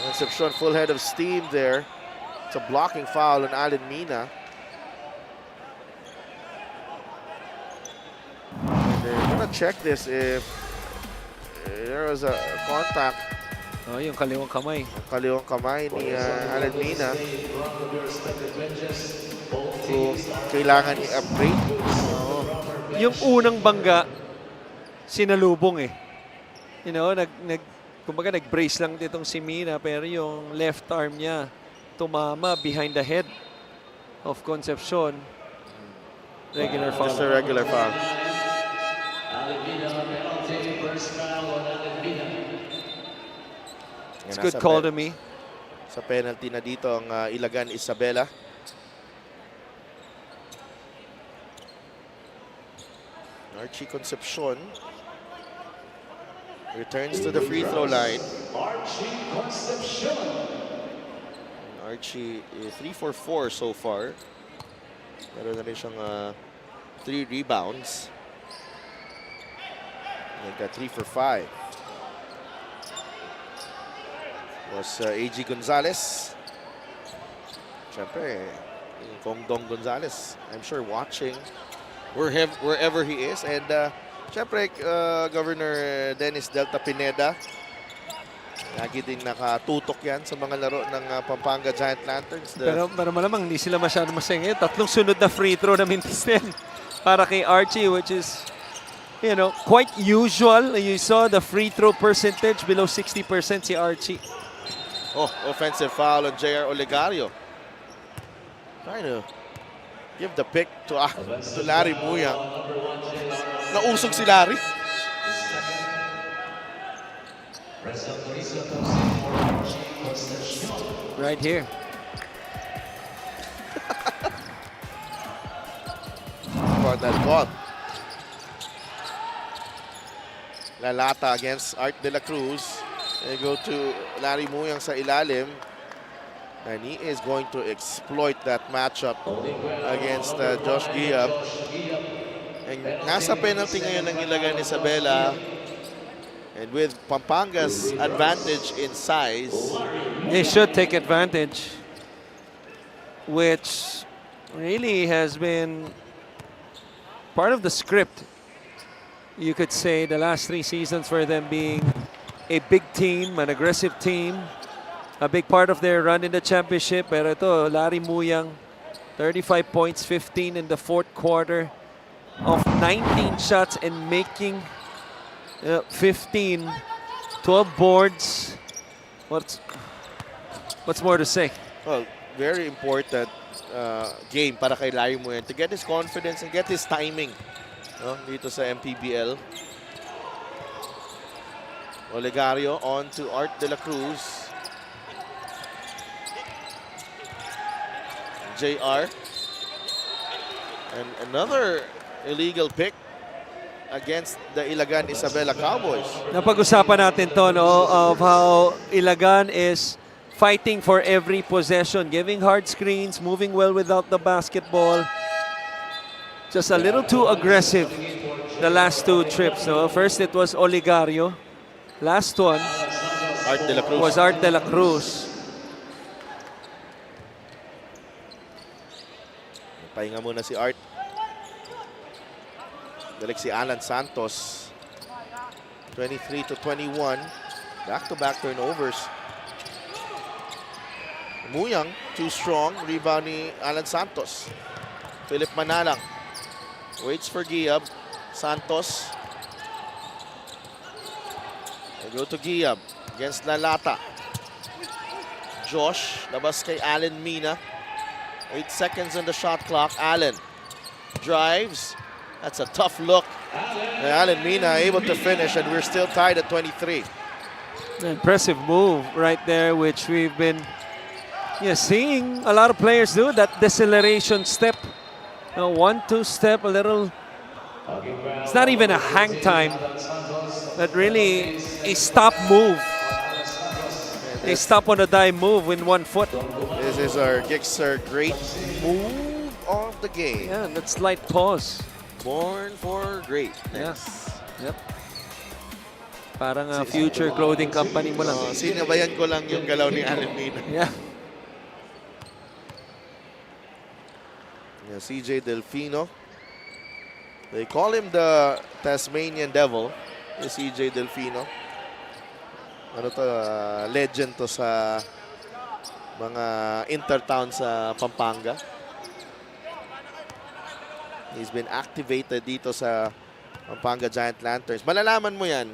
Concepcion full head of steam there. It's a blocking foul on Alan Mina. And they're gonna check this if there was a contact. Oh, yung kaliwang kamay. Kaliwang kamay ni Alan Mina. So, kailangan i-upgrade. Yung unang bangga, sinalubong eh. You know, kumbaga nag-brace lang ditong si Mina, pero yung left arm niya tumama behind the head of Concepcion. Regular foul. Just a regular foul. It's a good call to me. Sa penalty na dito ang Ilagan Isabela. Archie Concepcion returns to the free throw line. Archie 3 for 4 so far. Meron na rin siyang 3 rebounds. Like 3 for 5. was A.G. Gonzalez. Siyempre, Kong Dong Gonzalez, I'm sure watching wherever he is. And siyempre, Governor Dennis Delta Pineda. Lagi din nakatutok yan sa mga laro ng Pampanga Giant Lanterns. Pero malamang hindi sila masyado masaya. Tatlong sunod na free throw na mintis din para kay Archie, which is, you know, quite usual. You saw the free throw percentage below 60% si Archie. Oh, offensive foul on J.R. Olegario. Trying to give the pick to Larry Muyang. Nausog si Larry. Right here. For that ball. Lalata against Art De La Cruz. They go to Larry Muyang sa ilalim. And he is going to exploit that matchup against Josh Giab. And nasa penalty ngayon ng Ilagan Isabela. And with Pampanga's advantage in size, They should take advantage, which really has been part of the script, you could say, the last 3 seasons for them being a big team, an aggressive team, a big part of their run in the championship. Pero ito, Larry Muyang, 35 points, 15 in the fourth quarter of 19 shots and making 15, 12 boards. What's more to say? well, very important game para kay Larry Muyang to get his confidence and get his timing, no, dito sa MPBL. Olegario on to Art De La Cruz. JR. And another illegal pick against the Ilagan Isabela Cowboys. Napag-usapan natin to, no, of how Ilagan is fighting for every possession, giving hard screens, moving well without the basketball. Just a little too aggressive the last 2 trips. No? First it was Olegario. Last one Art De La Cruz. was Art De La Cruz. Pahinga muna si Art. Balik si Alan Santos. 23-21. Back-to-back turnovers. Muyang, too strong. Rebound ni Alan Santos. Philip Manalang. Waits for Giab. Santos. They go to Giab against Lalata. Josh, labas kay Allen Mina. 8 seconds on the shot clock. Allen drives. That's a tough look. And Allen Mina able to finish, and we're still tied at 23. An impressive move right there, which we've been seeing a lot of players do, that deceleration step. 1-2 step, a little. It's not even a hang time, but really a stop move. A stop on a dime move in 1 foot. This is our Gixer great move of the game. Yeah, that slight pause. Born for greatness. Yep. Parang future clothing company mo lang. Sinabayan ko lang yung galaw ni Allen Mina. Yeah. CJ Delfino. They call him the Tasmanian Devil. CJ Delfino. Ano to, legend to sa mga intertown sa Pampanga. He's been activated dito sa Pampanga Giant Lanterns. Malalaman mo yan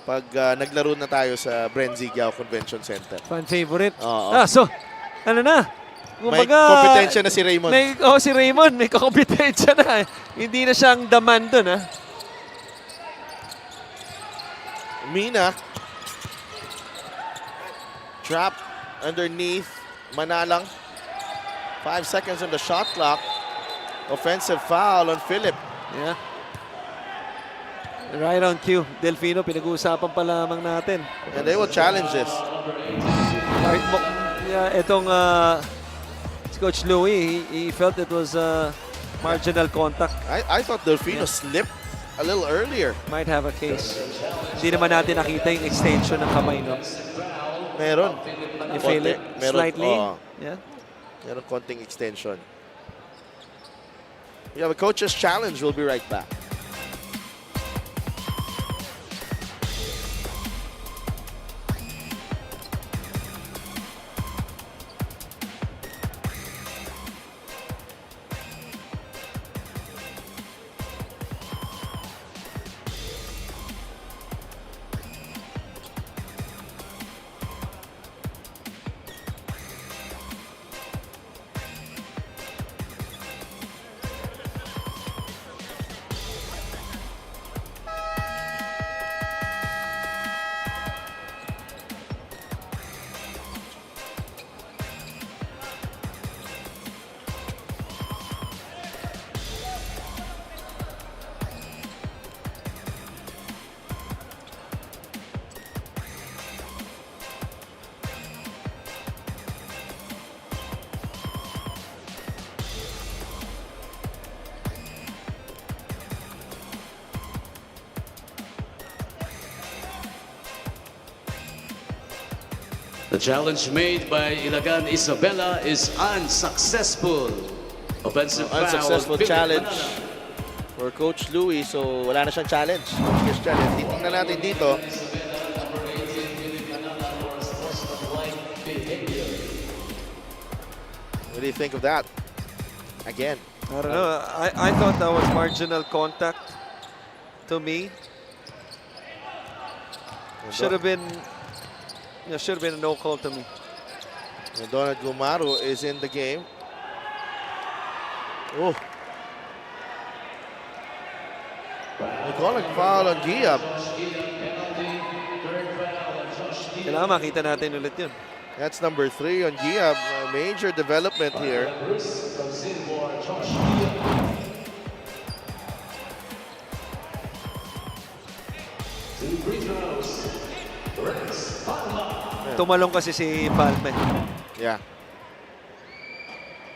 pag naglaro na tayo sa Brenzigiao Convention Center. Fan favorite. Oo. So, ano na? May kompetensya na si Raymond. Si Raymond, may kompetensya na. Hindi na siyang daman dun, ha? Mina. Trap underneath. Manalang. 5 seconds on the shot clock. Offensive foul on Philip. Yeah. Right on cue. Delfino, pinag-uusapan pa lamang natin. And they will challenge this. Itong Coach Louie, he felt it was marginal contact. I thought Delfino slipped a little earlier. Might have a case. Hindi naman natin nakita yung extension ng kamay, no? Meron. You feel it slightly? Yeah. Meron konting extension. We have a coach's challenge. We'll be right back. The challenge made by Ilagan Isabela is unsuccessful. Offensive foul. Unsuccessful Philip challenge Manala. for Coach Louis. So wala na siyang challenge. Coach Christian. Titingnan natin dito. What do you think of that? Again. I don't know. I thought that was marginal contact to me. Should have been a no call to me. Donald Gumaro is in the game. Oh. They're calling foul on Giab. Kailangan makita natin ulit yun. That's number 3 on Giab. A major development here. Tumalong kasi si Palme. Yeah.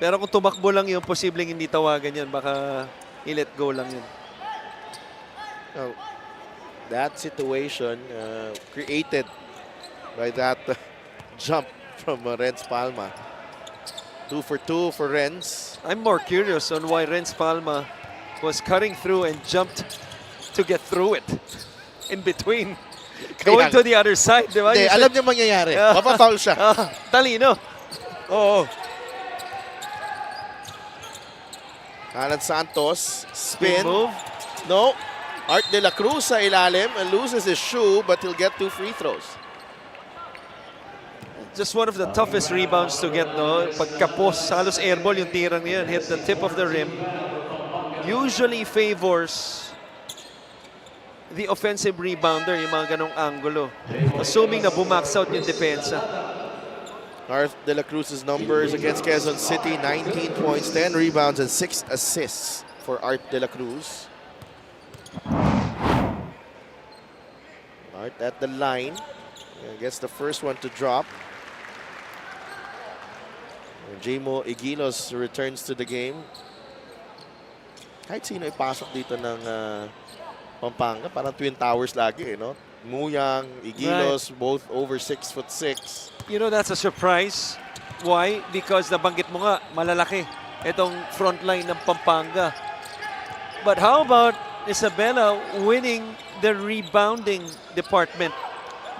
Pero kung tumakbo lang yun, posibleng hindi tawagan yun. Baka i-let go lang yun. Now, that situation created by that jump from Renz Palma. 2 for 2 for Renz. I'm more curious on why Renz Palma was cutting through and jumped to get through it. In between. Going to the other side, di ba? Hindi, alam niya mangyayari. Mapafoul siya. Talino. Oo. Alan Santos, spin. Move. No. Art De La Cruz sa ilalim and loses his shoe but he'll get 2 free throws. Just one of the toughest rebounds to get, no? Pagkapos, halos airball yung tirang niyan. Hit the tip of the rim. Usually favors the offensive rebounder, yung mga ganong angulo. Assuming na bumax out yung depensa. Art De La Cruz's numbers against Quezon City, 19 points, 10 rebounds, and 6 assists for Art De La Cruz. Art at the line. Gets the first one to drop. Jmo Igilos returns to the game. Kahit sino ipasok dito ng Pampanga, parang Twin Towers lagi, no? Muyang, Igilos, both over 6'6". You know, that's a surprise. Why? Because nabanggit mo nga, malalaki itong front line ng Pampanga. But how about Isabela winning the rebounding department?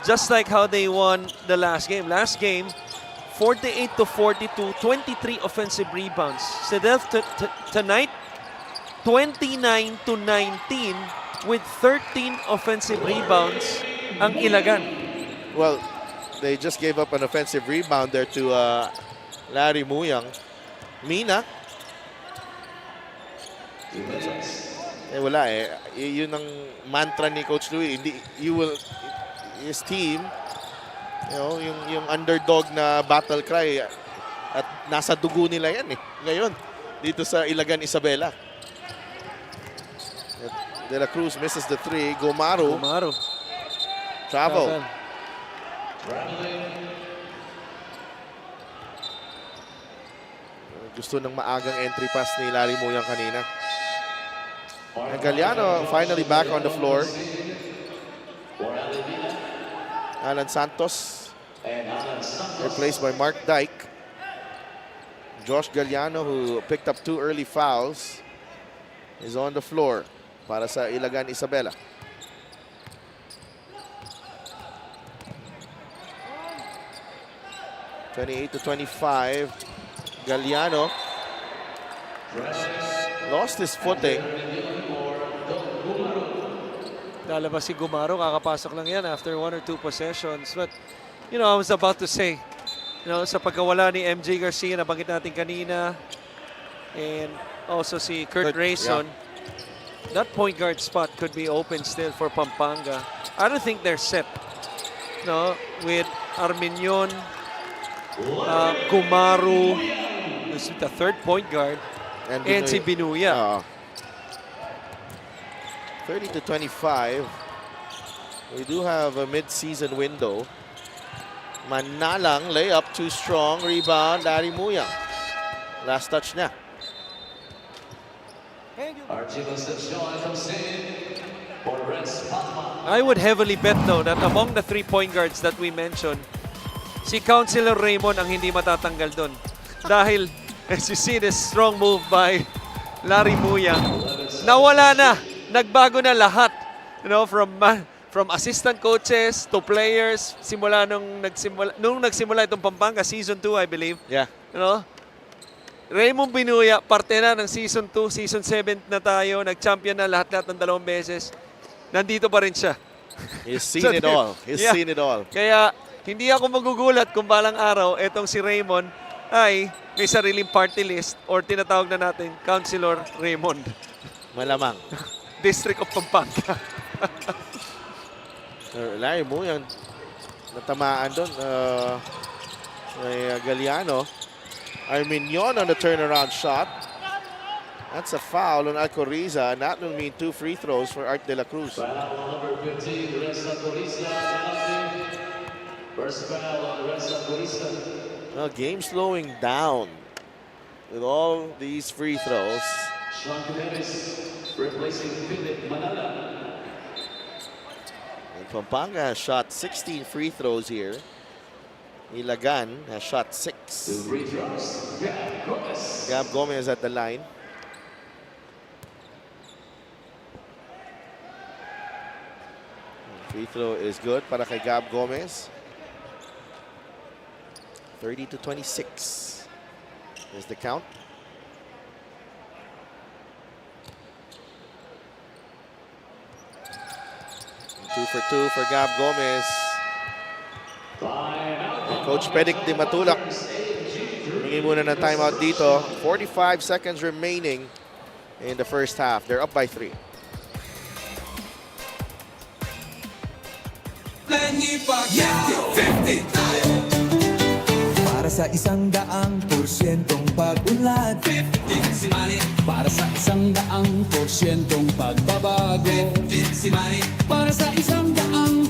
Just like how they won the last game. Last game, 48-42, 23 offensive rebounds. Tonight, 29-19 with 13 offensive rebounds ang Ilagan. Well, they just gave up an offensive rebound there to Larry Muyang. Mina. Eh wala eh. Yun ang mantra ni Coach Louis. Hindi, his team, you know, yung underdog na battle cry at nasa dugo nila yan eh. Ngayon, dito sa Ilagan Isabela. De La Cruz misses the 3. Gomaro. Travel. Gusto ng maagang entry pass ni Larry Muyang kanina. And Galliano finally back on the floor. Alan Santos. replaced by Mark Dyke. Josh Galliano, who picked up 2 early fouls, is on the floor para sa Ilagan Isabela. (28-25). Galliano lost his footing. Lalabas si Gumaro, kakapasok lang yan after 1 or 2 possessions. But, you know, I was about to say, you know, sa pagkawala ni MJ Garcia, nabanggit natin kanina, and also si Kurt Rayson, that point guard spot could be open still for Pampanga. I don't think they're set, no, with Arminion, Gumaro, who's the 3rd point guard, and si Binuya. 30-25. We do have a mid-season window. Manalang, layup, too strong. Rebound, Larry Muyang. Last touch na. I would heavily bet though that among the 3 point guards that we mentioned, si Councilor Raymond ang hindi matatanggal doon. Dahil, as you see this strong move by Larry Muyang, nawala na. Nagbago na lahat. You know, from assistant coaches to players, simula nung nagsimula itong Pampanga, season 2 I believe. Yeah. You know, Raymond Binuya, parte na ng season 2, season 7 na tayo, nag-champion na lahat-lahat ng 2 beses. Nandito pa rin siya. He's seen it all. He's seen it all. Kaya hindi ako magugulat kung balang araw etong si Raymond ay may sariling party list or tinatawag na natin Councilor Raymond. Malamang. District of Pampanga. Larry Muyang natamaan doon. Galliano. Arminion on the turnaround shot. That's a foul on Alcoriza, and that will mean 2 free throws for Art De La Cruz. Well, game slowing down with all these free throws. And Pampanga has shot 16 free throws here. Ilagan has shot 6. Gab Gomez at the line. Free throw is good para kay Gab Gomez. 30-26 is the count. And 2 for 2 for Gab Gomez. And Coach Pedic Di Matulak. Hingi muna ng timeout dito. 45 seconds remaining in the first half. They're up by 3. Para sa 100% pag-unlad, 50 si Manny. Para sa 100% pagbabago, 50 si Manny. Para sa 100%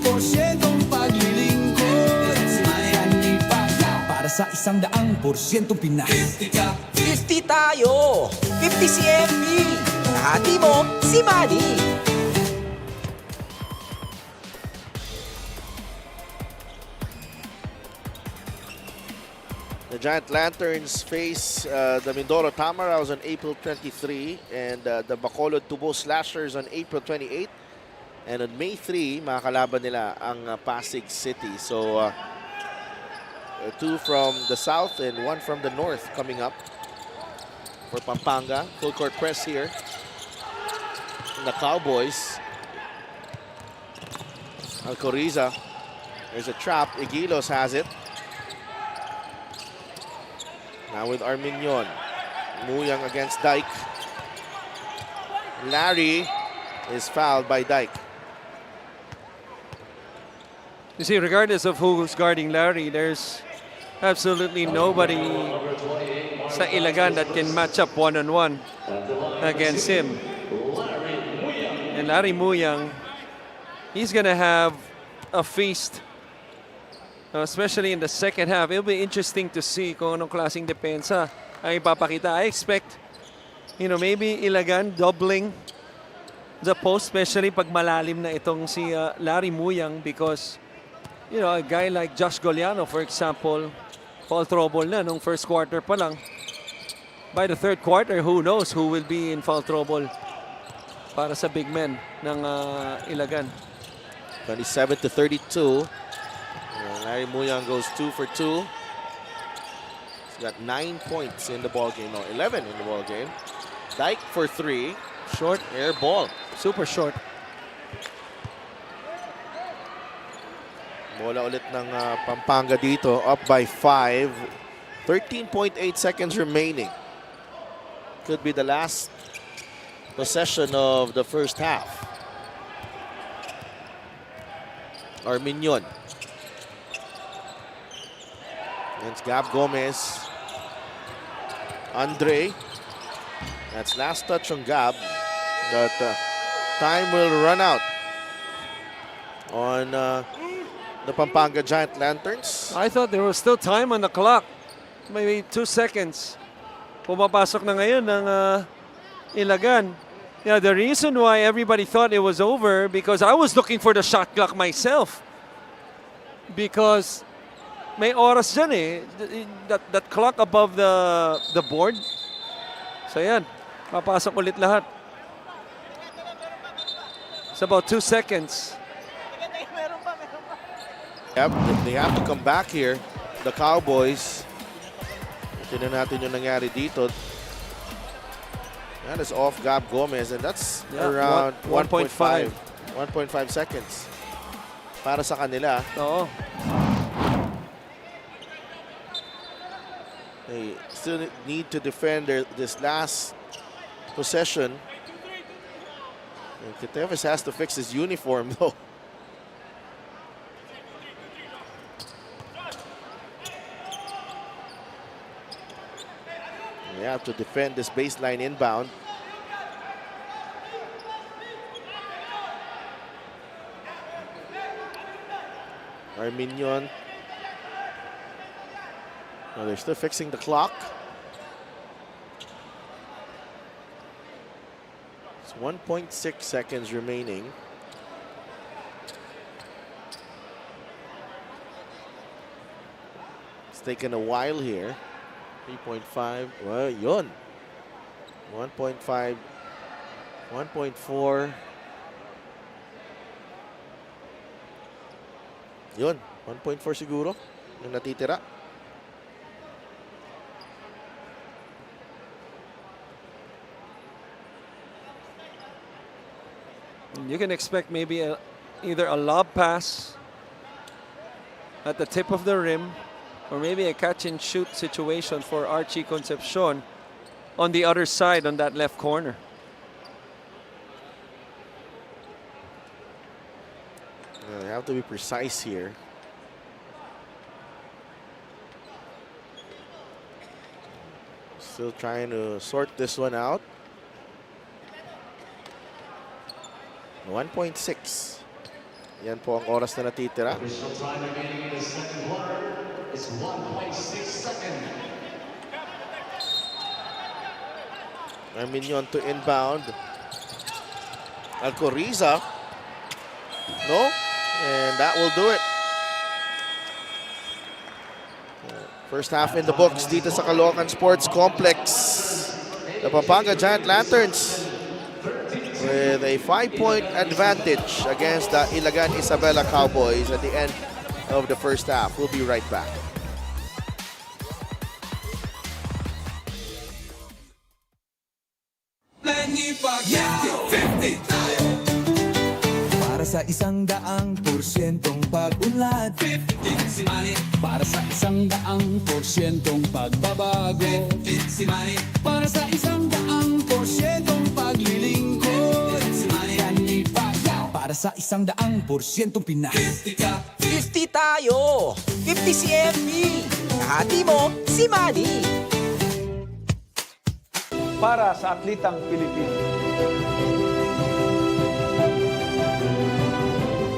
paglilingkod, 50 si Manny. Para sa 100% Pinas, 50 ka. 50 tayo. 50 si MP. Kahati mo, si Manny. The Giant Lanterns face the Mindoro Tamaraws on April 23 and the Bacolod Tubo Slashers on April 28. And on May 3, makakalaban nila ang Pasig City. So, 2 from the south and 1 from the north coming up for Pampanga. Full court press here. And the Cowboys. Alcoriza. There's a trap. Igilos has it. Now with Arminion. Muyang against Dyke. Larry is fouled by Dyke. You see, regardless of who's guarding Larry, there's absolutely nobody sa Ilagan that can match up one-on-one against him. And Larry Muyang, he's gonna have a feast, especially in the second half. It'll be interesting to see kung anong klaseng depensa ang ipapakita. I expect, you know, maybe Ilagan doubling the post, especially pag malalim na itong si Larry Muyang, because you know, a guy like Josh Goliano, for example, foul trouble na nung first quarter pa lang. By the third quarter, who knows who will be in foul trouble para sa big men ng Ilagan. 27-32. Larry Muyang goes 2 for 2. He's got 9 points in the ball game. No, 11 in the ball game. Dyke for 3. Short, Air ball. super short. Bola ulit ng Pampanga dito. Up by 5. 13.8 seconds remaining. Could be the last possession of the first half. Arminion. Against Gab Gomez. Andre. That's last touch on Gab. But time will run out on the Pampanga Giant Lanterns. I thought there was still time on the clock. Maybe 2 seconds. Pumapasok na ngayon ng Ilagan. Yeah, the reason why everybody thought it was over because I was looking for the shot clock myself. Because may oras dyan eh. That clock above the board. So yan, papasok ulit lahat. It's about 2 seconds. They have to come back here. The Cowboys. Tignan natin yung nangyari dito. That is off Gab Gomez and that's around 1.5 seconds para sa kanila. Oo. They still need to defend this last possession. And Kitevis has to fix his uniform though. They have to defend this baseline inbound. Arminion. Oh, they're still fixing the clock. It's 1.6 seconds remaining. It's taken a while here. 3.5. Well, yun. 1.5. 1.4. Yun. 1.4 siguro. Yung natitira. You can expect maybe either a lob pass at the tip of the rim or maybe a catch-and-shoot situation for Archie Concepcion on the other side on that left corner. They have to be precise here. Still trying to sort this one out. 1.6. Yan po ang oras na natitira. Additional time remaining in the second quarter is 1.6 seconds. Arminion to inbound. Alcoriza. No? And that will do it. First half in the books dito sa Caloocan Sports Complex. The Pampanga Giant Lanterns with a 5-point advantage against the Ilagan Isabela Cowboys at the end of the first half. We'll be right back. Para sa 100%'ong pag-unlad, 50 si Manny. Para sa 100%'ong pagbabago, 50 si Manny. Para sa 100%'ong paglilingkod, 50 si Manny. Para sa 100%'ong Pinas, 50 tayo! 50 si MP! Kahati mo, si Manny! Para sa atlitang Pilipino.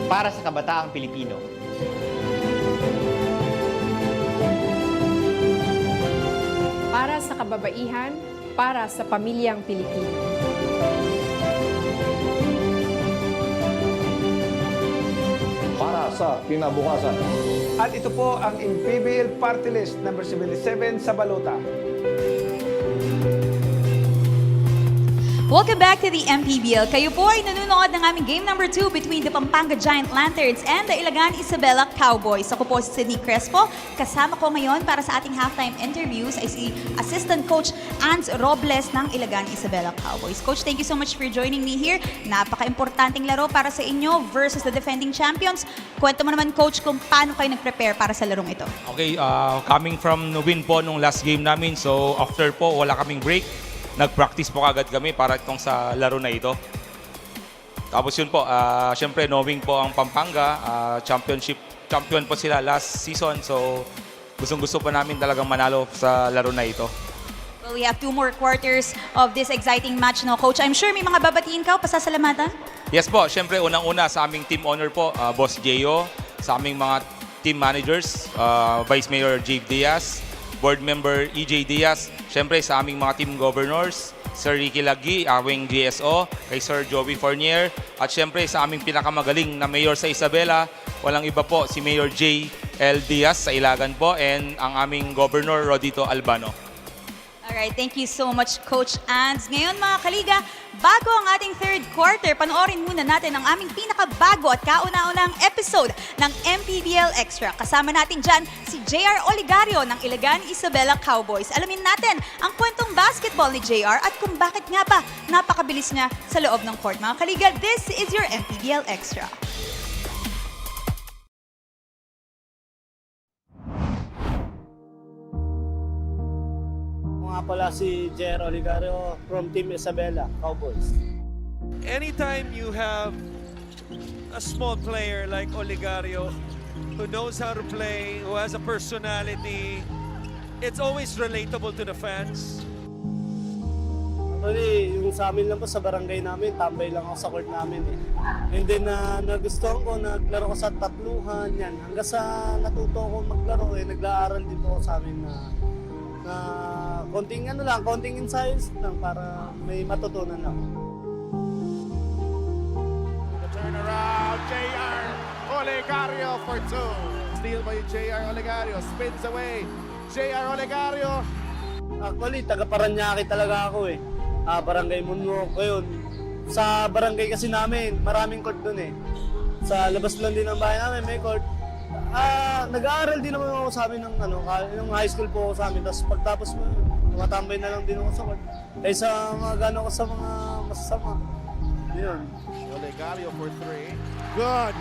Para sa kabataang Pilipino. Para sa kababaihan, para sa pamilyang Pilipino. Para sa kinabukasan. At ito po ang MPBL Party List number 77 sa balota. Welcome back to the MPBL. Kayo po ay nanonood ng aming game number 2 between the Pampanga Giant Lanterns and the Ilagan Isabela Cowboys. Ako po si Sydney Crespo. Kasama ko ngayon para sa ating halftime interviews ay si Assistant Coach Ans Robles ng Ilagan Isabela Cowboys. Coach, thank you so much for joining me here. Napaka-importanting laro para sa inyo versus the defending champions. Kwento mo naman, Coach, kung paano kayo nag-prepare para sa larong ito. Okay, coming from win po nung last game namin, so after po wala kaming break. Nag-practice po agad kami para itong sa laro na ito. Tapos yun po, syempre knowing po ang Pampanga, champion po sila last season. So gustong-gusto po namin talagang manalo sa laro na ito. Well, we have 2 more quarters of this exciting match, no, Coach? I'm sure may mga babatiin ka o pasasalamatan? Yes po, syempre unang-una sa aming team owner po, Boss Jeyo, sa aming mga team managers, Vice Mayor Jave Diaz, Board Member EJ Diaz, syempre sa aming mga team governors, Sir Ricky Lagi, aming GSO, kay Sir Joey Fournier, at syempre sa aming pinakamagaling na mayor sa Isabela, walang iba po si Mayor J. L. Diaz sa Ilagan po, and ang aming Governor Rodito Albano. Alright, thank you so much, Coach Ans. Ngayon mga kaliga, bago ang ating third quarter, panoorin muna natin ang aming pinakabago at kauna-unang episode ng MPBL Extra. Kasama natin dyan si JR Oligario ng Ilagan Isabela Cowboys. Alamin natin ang kwentong basketball ni JR at kung bakit nga ba napakabilis niya sa loob ng court. Mga kaliga, this is your MPBL Extra. Nga pala si JR Oligario from Team Isabela Cowboys. Anytime you have a small player like Oligario who knows how to play, who has a personality, it's always relatable to the fans. Actually, yung sa amin lang po sa barangay namin, tambay lang ako sa court namin eh. And then nagustuhan ko, naglaro ko sa tatluhan, yan. Hanggang sa natuto ko maglaro eh, nag-aaral din po ako sa amin na konting konting insights lang para may matutunan lang. The turnaround, JR Oligario for 2. Steal by JR Oligario, spins away. JR Oligario. Actually, taga Paranaque talaga ako eh. Barangay Mungo ko yun. Sa barangay kasi namin, maraming court dun eh. Sa labas lang din ng bahay namin, may court. Nag-aaral din naman ako sa amin ng high school po ako sa amin. Tapos pagtapos mo, tumatambay na lang din ako sa court. Kaysa gano'n ko sa mga masasama. Yun. Oligario for 3. Good.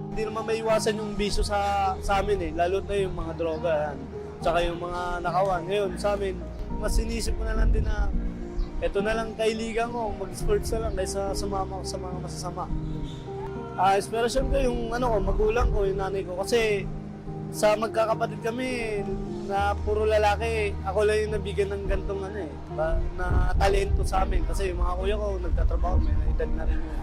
Hindi naman may iwasan yung bisyo sa amin eh. Lalo na yung mga droga yan. Tsaka yung mga nakawan. Ngayon sa amin, mas sinisip ko na lang din na eto na lang kailigan ko, mag-sports na lang kaysa sumama ko sa mga masasama. Inspiration ko yung magulang ko, yung nanay ko. Kasi sa magkakapatid kami na puro lalaki, ako lang yung nabigyan ng gantong na talento sa amin. Kasi yung mga kuya ko nagtatrabaho, may edad na rin yun.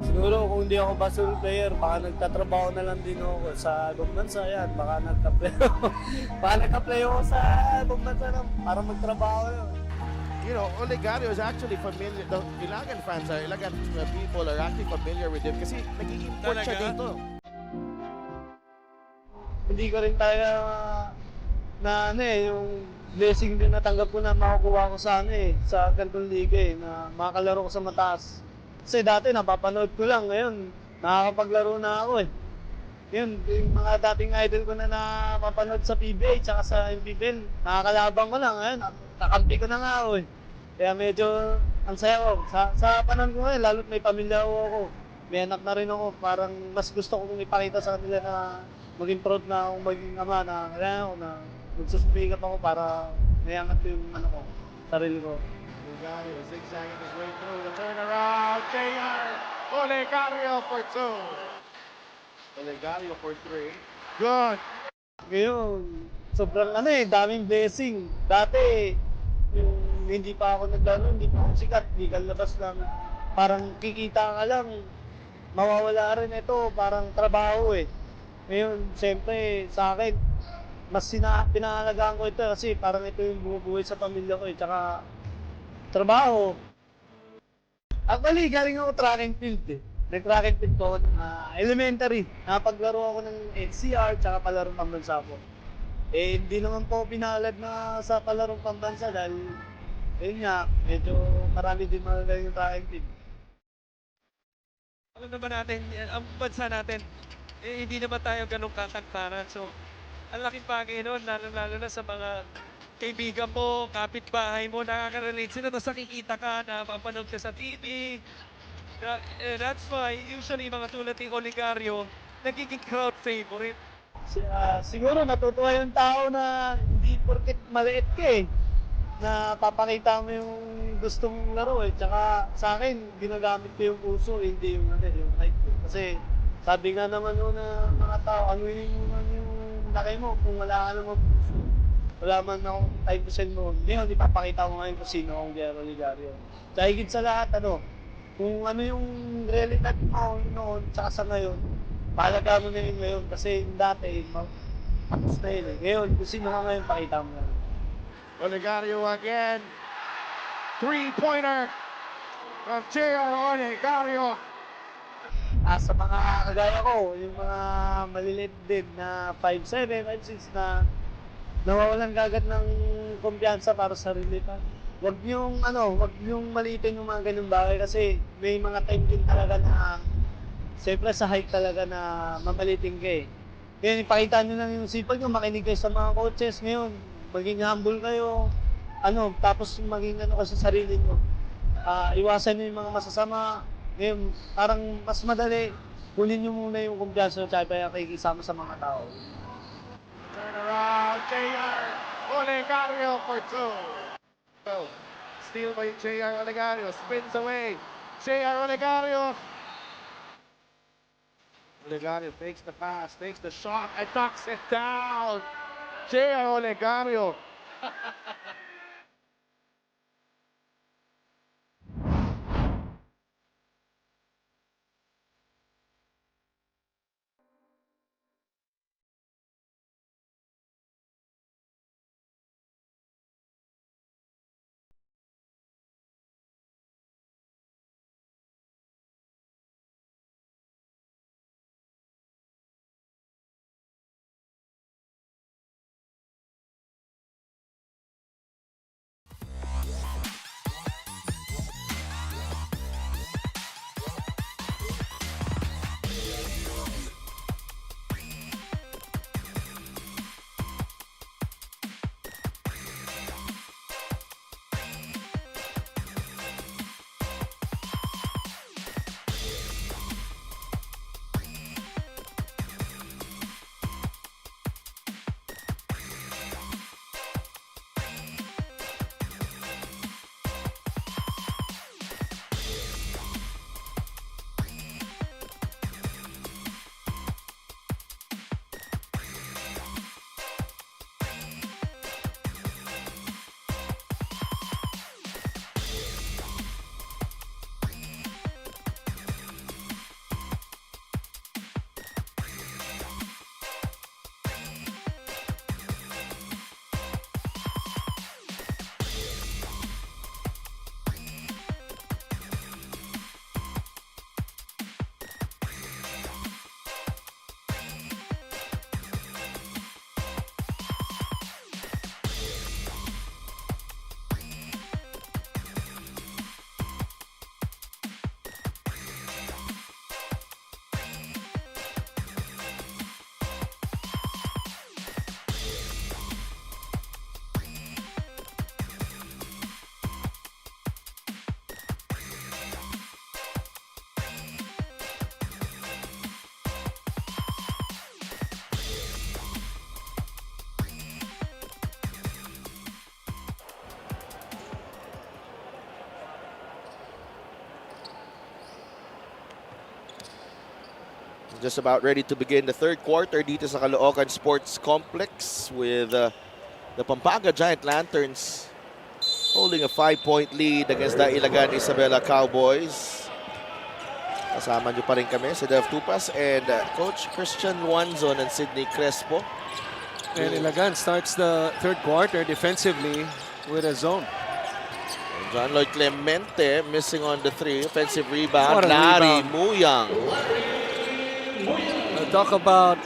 Siguro kung hindi ako basketball player, baka nagtatrabaho na lang din ako sa ibang bansa. Yan, baka nagka-play ako sa ibang bansa para magtrabaho yun. You know, Oligario is actually familiar. The Ilagan fans Ilagan people are actually familiar with him kasi nag-i-import siya dito. Hindi ko rin talaga yung blessing din natanggap ko na makukuha ko sa sa ganitong liga na makakalaro ko sa mataas. Kasi dati napapanood ko lang, ngayon nakakapaglaro na ako eh. Yun, yung mga dating idol ko na napapanood sa PBA tsaka sa MPBL, nakakalabang ko lang ngayon, nakampi ko na nga ako eh. Kaya medyo ang saya ko. Sa panahon ko ngayon, lalo't may pamilya ako. May anak na rin ako, parang mas gusto kong ipakita sa kanila na maging proud na akong maging ama na magsusumikap ako para mayangat yung sarili ko. Oligario zigzagging his way through the turnaround. JR Oligario for 2. Oligario for 3. Good. Ngayon, sobrang daming blessing. Dati, yung hindi pa ako naglaro, hindi pa ako sikat, hindi ka labas lang. Parang kikita ka lang, mawawala rin ito, parang trabaho eh. Ngayon, siyempre sa akin, mas pinahalagaan ko ito kasi parang ito yung bumubuhay sa pamilya ko eh. Tsaka, trabaho. Actually, galing ako track and field eh. nag-track and field ko, elementary. Napaglaro ako ng NCR, tsaka palarong pambansa po. Eh, hindi naman po pinalad na sa palarong pambansa dahil, ayun nga, medyo marami din magagaling yung track and field. Alam naman natin, ang bansa natin, hindi naman tayo ganun kakantaran. So, ang laking bagay nun, lalo na sa mga kaibigan mo, kapitbahay mo, nakaka-relate sila. Tapos nakikita ka, napapanood ka sa TV. That's why, usually, mga tulad ng Oligaryo, nagiging crowd favorite. Siguro natutuwa yung tao na hindi porket maliit ka na papakita mo yung gusto mong laro Tsaka sa akin, ginagamit ko yung puso, hindi yung yung height ko. Kasi sabi nga naman na mga tao, ano yung laki mo kung wala ka naman puso. Wala man akong type percent mo. Hindi papakita ko ngayon kung sino akong Jero Ligario. Sa higit sa lahat, kung ano yung realidad mo noon, tsaka sa ngayon, palaga mo na yun ngayon kasi dati, tapos na yun Ngayon, kung sino ka ngayon, pakita mo na. Olegario again. Three-pointer from J.R. Olegario. Sa mga kagaya ko, yung mga maliliit din na 5'7", 5'6" na nawawalan kagad ng kumpiyansa para sa sarili pa. Wag yung maliitin yung mga ganung bagay kasi may mga time din talaga na siyempre sa height talaga na mamalitin ka Ngayon, ipakita nyo lang yung sipag nyo, makinig kayo sa mga coaches ngayon. Maging humble kayo, tapos maging ka sa sarili nyo. Iwasan nyo yung mga masasama. Ngayon, parang mas madali, kunin nyo muna yung kumpiyansa nyo tsaka pakikisama sa mga tao. Turn around, J.R. Olegario for two. Steal by J.R. Olegario, spins away. J.R. Olegario. Olegario takes the pass, takes the shot, and knocks it down. J.R. Olegario. Just about ready to begin the third quarter dito sa Caloocan Sports Complex with the Pampanga Giant Lanterns holding a 5-point lead against the Ilagan Isabela Cowboys. Kasama nyo pa rin kami sa Dev Tupas and Coach Christian Luanzon and Sidney Crespo. And Ilagan starts the third quarter defensively with a zone. John Lloyd Clemente missing on the 3. Offensive rebound. What a Larry rebound. Muyang. Talk about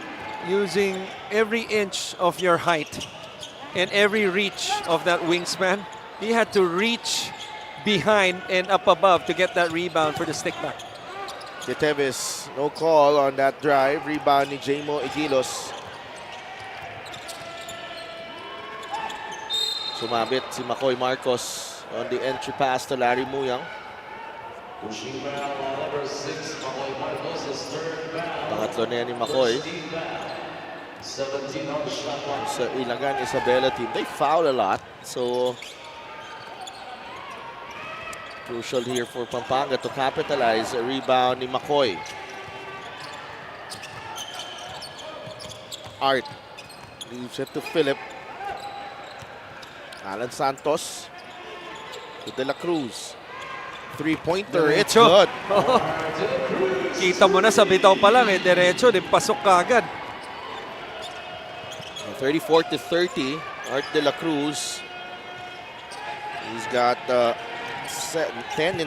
using every inch of your height and every reach of that wingspan. He had to reach behind and up above to get that rebound for the stick back. Teves, no call on that drive. Rebound ni Jamo Igilos. Sumabit si Makoy Marcos on the entry pass to Larry Muyang. Pangatlo na yan ni Makoy. Sa Ilagan Isabela team, they foul a lot. So, crucial here for Pampanga to capitalize. A rebound ni Makoy. Art leaves it to Philip. Alan Santos to De La Cruz. Three-pointer, it's Diretso. good. Kita mo na sa bitaw pa lang diretso, din pasok kagad. 34-30, Art De La Cruz. He's got 10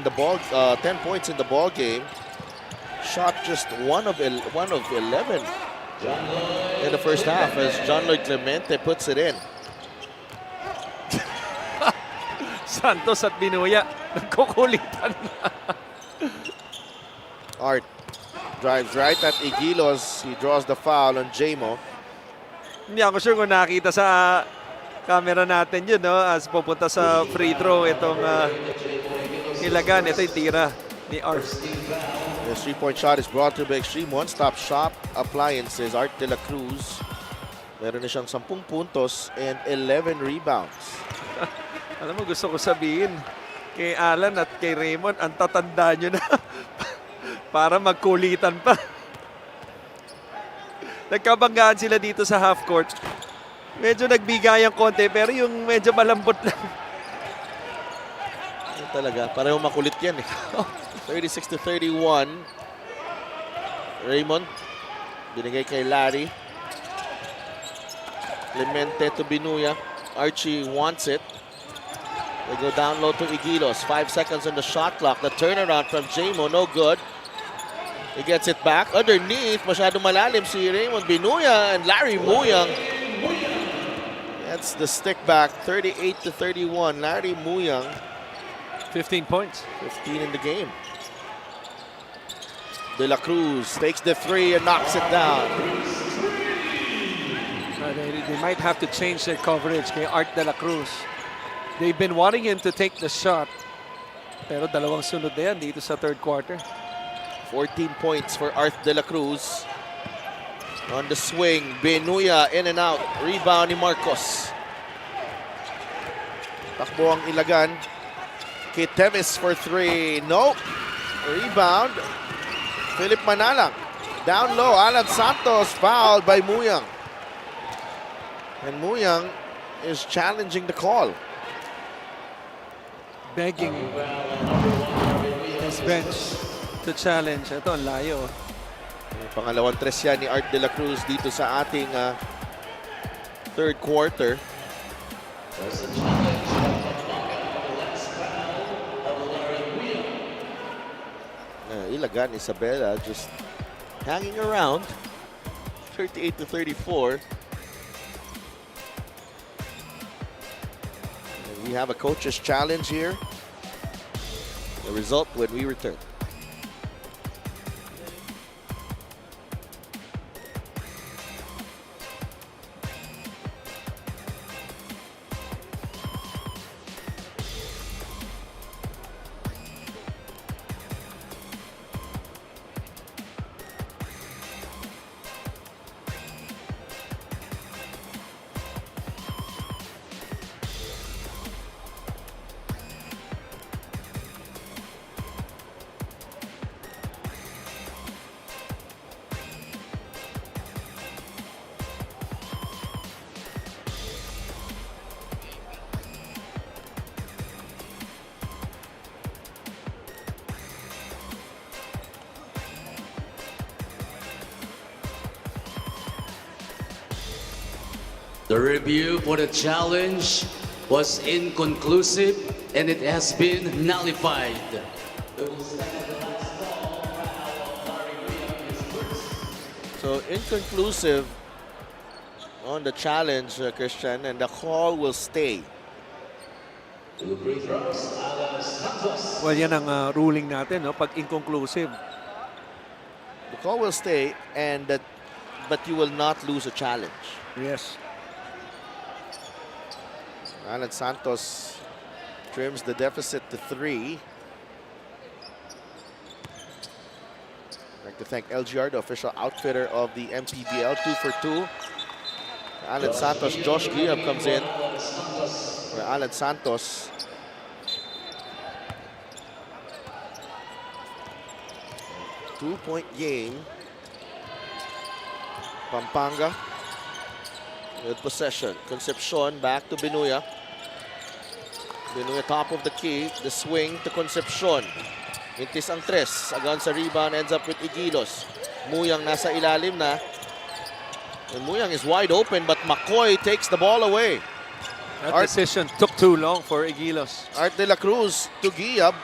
points in the ball game. Shot just one of 11 in the first half as John Lloyd Clemente puts it in. Santos at Binuya, nagkukulitan na. Art drives right at Igilos. He draws the foul on Jamo. Hindi ako sure kung nakita sa camera natin yun, no? As pupunta sa free throw itong Ilagan. Ito yung tira ni Art. The three-point shot is brought to the Extreme One-Stop Shop Appliances. Art De La Cruz. Meron na siyang 10 puntos and 11 rebounds. Alam mo, gusto ko sabihin kay Alan at kay Raymond, ang tatanda nyo na para magkulitan pa. Nagkabanggaan sila dito sa half court. Medyo nagbigayang konti pero yung medyo malambot lang. Yan talaga, pareho makulit yan eh. 36-31. Raymond, binigay kay Larry. Clemente to Binuya. Archie wants it. They go down low to Igilos. 5 seconds on the shot clock. The turnaround from Jamo, no good. He gets it back. Underneath, masyado malalim si Raymond Binuya and Larry Muyang. That's the stick back. 38-31. Larry Muyang. 15 points. 15 in the game. De La Cruz takes the 3 and knocks it down. They might have to change their coverage kay Art De La Cruz. They've been wanting him to take the shot. Pero dalawang sunod na yan dito sa third quarter. 14 points for Art De La Cruz. On the swing, Binuya in and out. Rebound ni Marcos. Takbo ang Ilagan. Teves for 3. Nope. Rebound. Philip Manalang. Down low, Alan Santos fouled by Muyang. And Muyang is challenging the call. Begging his bench to challenge. Ito, ang layo. Pangalawang tres yan ni Art De La Cruz dito sa ating third quarter. Ilagan Isabela just hanging around. 38-34. We have a coach's challenge here. The result when we return. The review for the challenge was inconclusive and it has been nullified. So inconclusive on the challenge, Christian, and the call will stay. Well, yan ang ruling natin, no? Pag inconclusive. The call will stay, but you will not lose a challenge. Yes. Alan Santos trims the deficit to 3. I'd like to thank LGR, the official outfitter of the MPBL, 2 for 2. Alan Santos, Josh Giab comes in for Alan Santos. Two-point game. Pampanga with possession. Concepcion back to Binuya. Binuya top of the key. The swing to Concepcion. Mintis ang tres. Agan sa rebound, ends up with Igilos. Muyang nasa ilalim na. And Muyang is wide open, but McCoy takes the ball away. That decision took too long for Igilos. Art de la Cruz to Giab.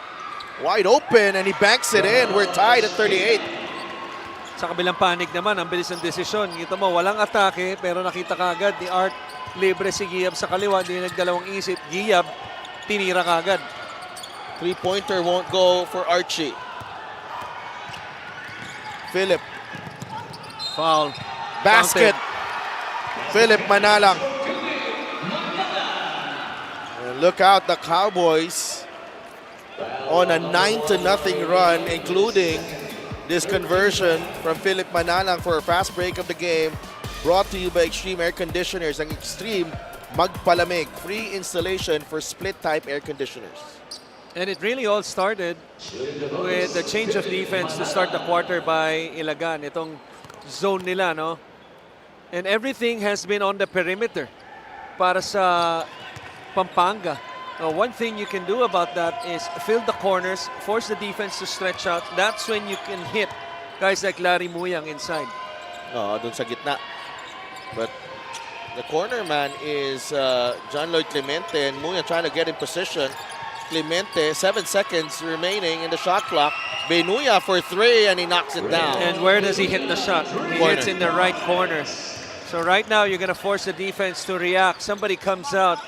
Wide open, and he banks it in. We're tied at 38. Sa kabilang panig naman, ang bilis ng desisyon. Kita mo, walang atake, pero nakita kagad ni Art, libre si Giab sa kaliwa. Hindi nagdalawang isip. Giab, tinira kagad. Three-pointer won't go for Archie. Philip. Foul. Basket. Counted. Philip Manalang. And look out, the Cowboys on a 9-0 run, including this conversion from Philip Manalang for a fast break of the game. Brought to you by Extreme Air Conditioners. Ang Extreme Magpalamig. Free installation for split-type air conditioners. And it really all started with the change of defense to start the quarter by Ilagan. Itong zone nila, no? And everything has been on the perimeter para sa Pampanga. One thing you can do about that is fill the corners, force the defense to stretch out. That's when you can hit guys like Larry Muyang inside. Dun sa gitna. But the corner man is John Lloyd Clemente, and Muyang trying to get in position. Clemente, 7 seconds remaining in the shot clock. Benuya for 3, and he knocks it down. And where does he hit the shot? He hits in the right corner. So right now, you're going to force the defense to react. Somebody comes out.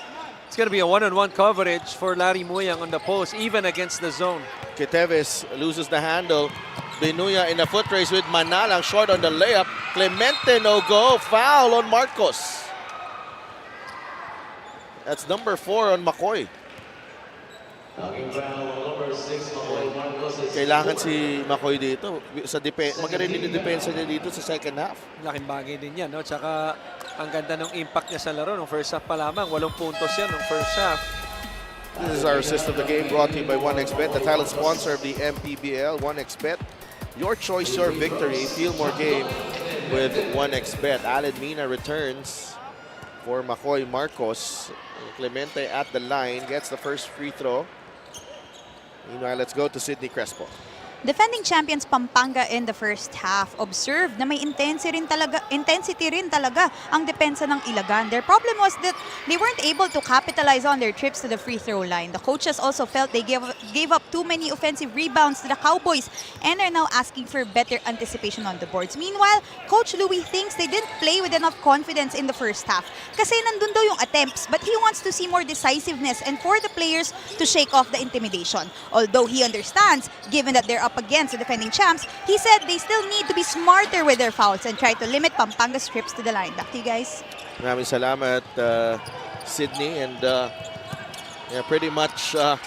It's going to be a one-on-one coverage for Larry Muyang on the post, even against the zone. Queteves loses the handle. Benuya in a foot race with Manalang, short on the layup. Clemente no go. Foul on Marcos. That's number 4 on McCoy. Kailangan si McCoy dito sa magaling din yung depensa niya dito sa second half. Laking bagay din yan, no? Tsaka ang ganda ng impact niya sa laro. Nung first half pa lamang, 8 puntos yan nung first half. This is our assist of the game, brought to you by 1xBet, the title sponsor of the MPBL. 1xBet, your choice, your victory. Feel more game with 1xBet. Aled Mina returns for McCoy Marcos. Clemente at the line, gets the first free throw. Meanwhile, let's go to Sydney Crespo. Defending champions Pampanga in the first half observed na may intensity rin talaga ang depensa ng Ilagan. Their problem was that they weren't able to capitalize on their trips to the free throw line. The coaches also felt they gave up too many offensive rebounds to the Cowboys and are now asking for better anticipation on the boards. Meanwhile, Coach Louis thinks they didn't play with enough confidence in the first half kasi nandun daw yung attempts, but he wants to see more decisiveness and for the players to shake off the intimidation. Although he understands, given that they're up against the defending champs, he said they still need to be smarter with their fouls and try to limit Pampanga's trips to the line. Back to you guys. Maraming salamat, Sydney, and pretty much a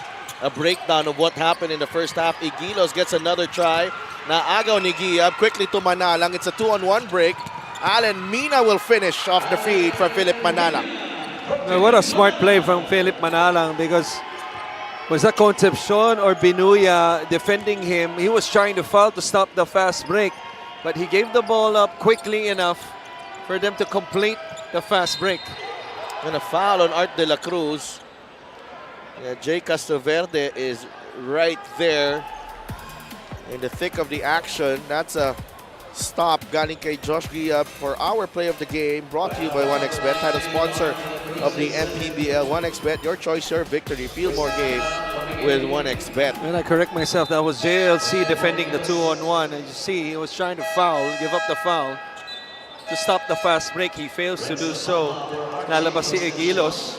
breakdown of what happened in the first half. Igilos gets another try. Naagaw ni Giab quickly to Manalang. It's a 2-on-1 break. Allen Mina will finish off the feed from Philip Manalang. What a smart play from Philip Manalang, because was that Concepcion or Binuya defending him? He was trying to foul to stop the fast break, but he gave the ball up quickly enough for them to complete the fast break. And a foul on Art de la Cruz. Jay Castroverde is right there in the thick of the action. That's a stop galing kay Josh Giab for our play of the game, brought to you by 1xBet, title sponsor of the MPBL. 1xBet, your choice, your victory. Feel more game with 1xBet. And I correct myself, that was JLC defending the 2-on-1. And you see, he was trying to foul, give up the foul to stop the fast break. He fails to do so. Lalabas si Egilos.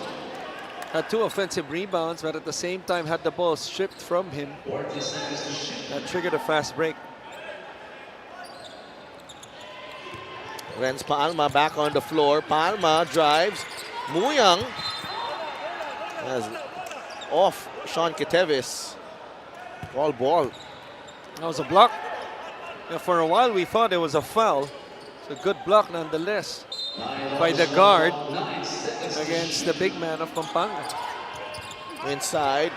Had 2 offensive rebounds, but at the same time had the ball stripped from him. That triggered a fast break. Renz Palma back on the floor. Palma drives. Muyang has off Sean Ketevis. Ball. That was a block. Yeah, for a while we thought it was a foul. It's a good block nonetheless by the guard against the big man of Pampanga. Inside.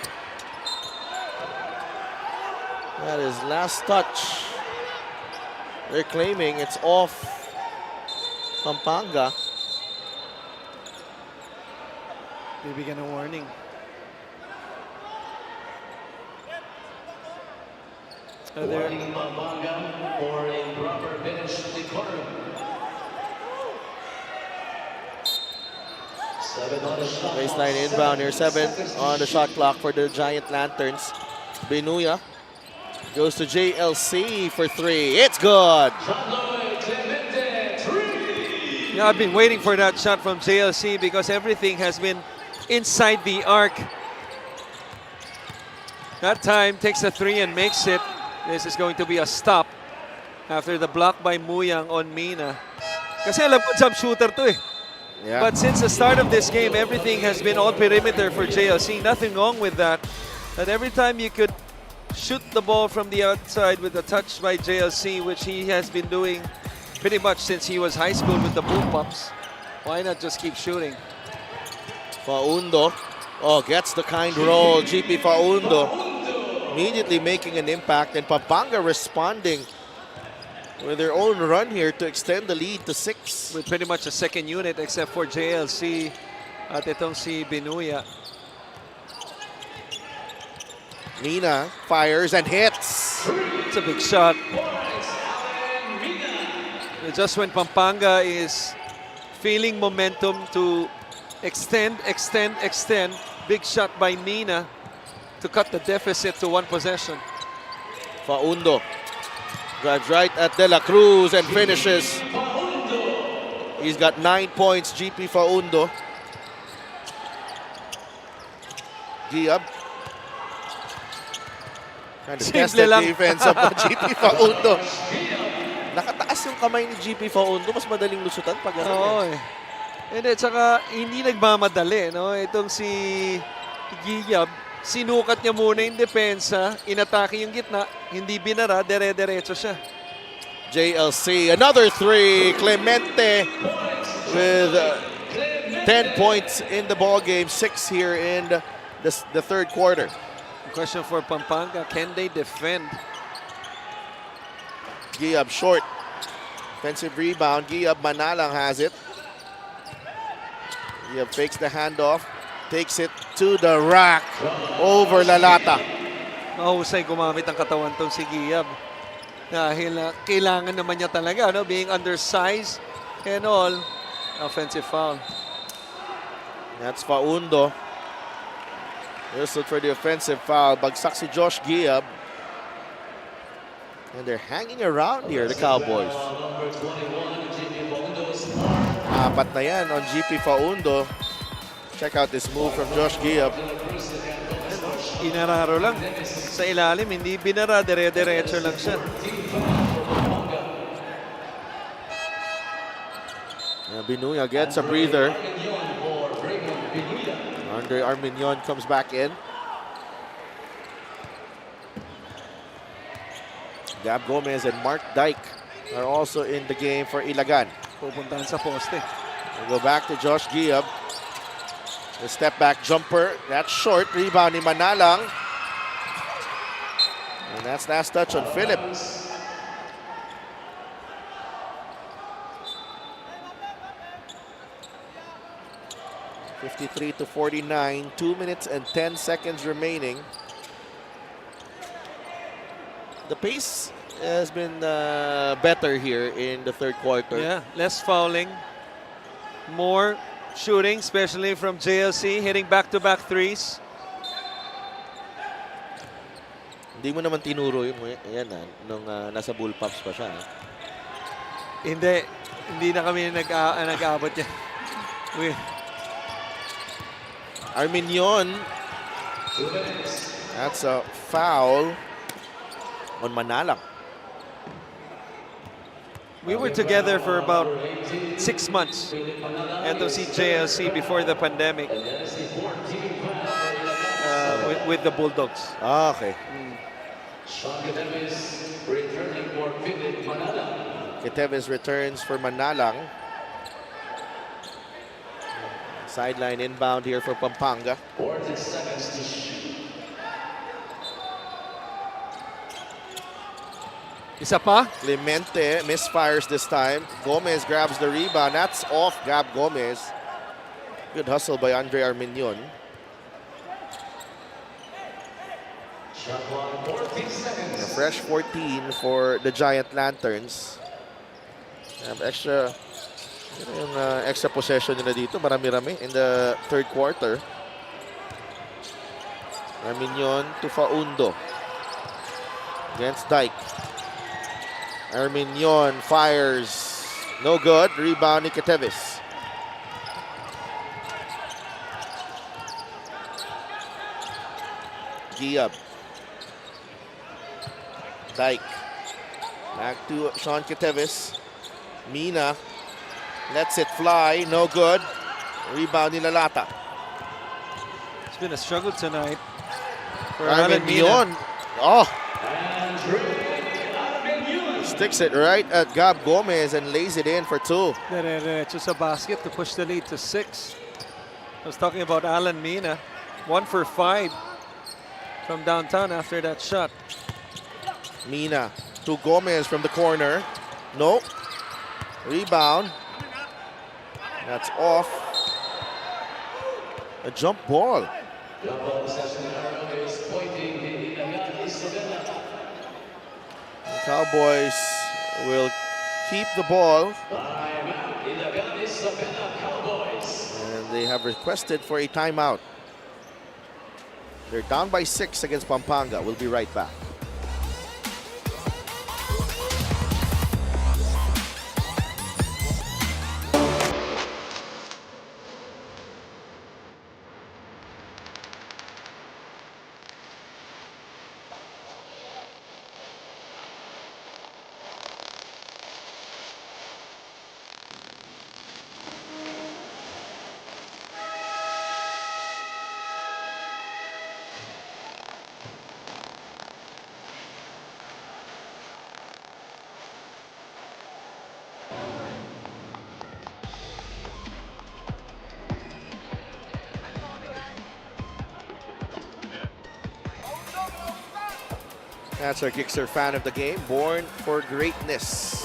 That is last touch. They're claiming it's off Pampanga. Bibigyan ng warning. There. For a proper finish decorum. 7 on the shot. Baseline inbound here. 7 on the shot clock for the Giant Lanterns. Benuya goes to JLC for 3. It's good. Yeah, I've been waiting for that shot from JLC because everything has been inside the arc. That time takes a 3 and makes it. This is going to be a stop after the block by Muyang on Mina. Kasi alam ko jump shooter to eh. Yeah. But since the start of this game, everything has been all perimeter for JLC. Nothing wrong with that. But every time you could shoot the ball from the outside with a touch by JLC, which he has been doing pretty much since he was high school with the boom pops, why not just keep shooting? Faundo. Oh, gets the kind roll. GP Faundo immediately making an impact, and Pampanga responding with their own run here to extend the lead to 6. With pretty much a second unit except for JLC at itong si Benuya. Mina fires and hits. It's a big shot. Just when Pampanga is feeling momentum to extend, big shot by Mina to cut the deficit to 1 possession. Faundo drives right at De La Cruz and finishes. He's got 9 points, GP Faundo. Giab trying to test the defense of GP Faundo. Nakataas yung kamay ni GP Faundo, mas madaling lusutan pag ano. Oo eh. And then, tsaka hindi nagmamadali, no? Itong si Giab, sinukat niya muna yung depensa, inatake yung gitna, hindi binara, dire-diretso siya. JLC, another 3. Clemente with 10 points in the ball game, 6 here in the third quarter. Question for Pampanga, can they defend? Giab short. Offensive rebound. Giab Manalang has it. Giab fakes the handoff. Takes it to the rack. Over Lalata. Mahusay gumamit ang katawan tong si Giab. Dahil kailangan naman niya talaga, no? Being undersized and all. Offensive foul. That's Faundo. Just look for the offensive foul. Bagsak si Josh Giab. And they're hanging around here, the Cowboys. Apat na yan on GP Faundo. Check out this move from Josh Giab. Inararo lang. Sa ilalim, hindi binara, dire-diretso lang siya. Benuya gets a breather. Andre Arminion comes back in. Gab Gomez and Mark Dyke are also in the game for Ilagan. Pupuntahan sa poste. We'll go back to Josh Giab. The step back jumper. That's short. Rebound ni Manalang. And that's last touch on Philip. (53-49). 2 minutes and 10 seconds remaining. The pace has been better here in the third quarter. Yeah, less fouling, more shooting, especially from JLC, hitting back-to-back threes. Hindi mo naman tinuro yung yan nung nasa Bullpups pa siya. Hindi na kami nag-aabot yan. Arminion. That's a foul on Manalang. We were together for about 6 months at JLC before the pandemic with the Bulldogs. Ah, okay. Keteves returns for Manalang. Sideline inbound here for Pampanga. Isa pa? Clemente misfires this time. Gomez grabs the rebound. That's off Gab Gomez. Good hustle by Andre Arminion. A fresh 14 for the Giant Lanterns. Have extra extra possession nila dito. Marami-rami in the third quarter. Arminion to Faundo. Against Dyke. Arminion fires. No good. Rebound ni Keteves. Giab. Dyke. Back to Sean Keteves. Mina. Lets it fly. No good. Rebound ni Lalata. It's been a struggle tonight for Alan Arminion. Oh. Sticks it right at Gab Gomez and lays it in for two. Diretso sa basket to push the lead to 6. I was talking about Alan Mina. 1 for 5 from downtown after that shot. Mina to Gomez from the corner. No. Rebound. That's off. A jump ball. Cowboys will keep the ball. And they have requested for a timeout. They're down by 6 against Pampanga. We'll be right back. That's our Gixxer fan of the game, born for greatness.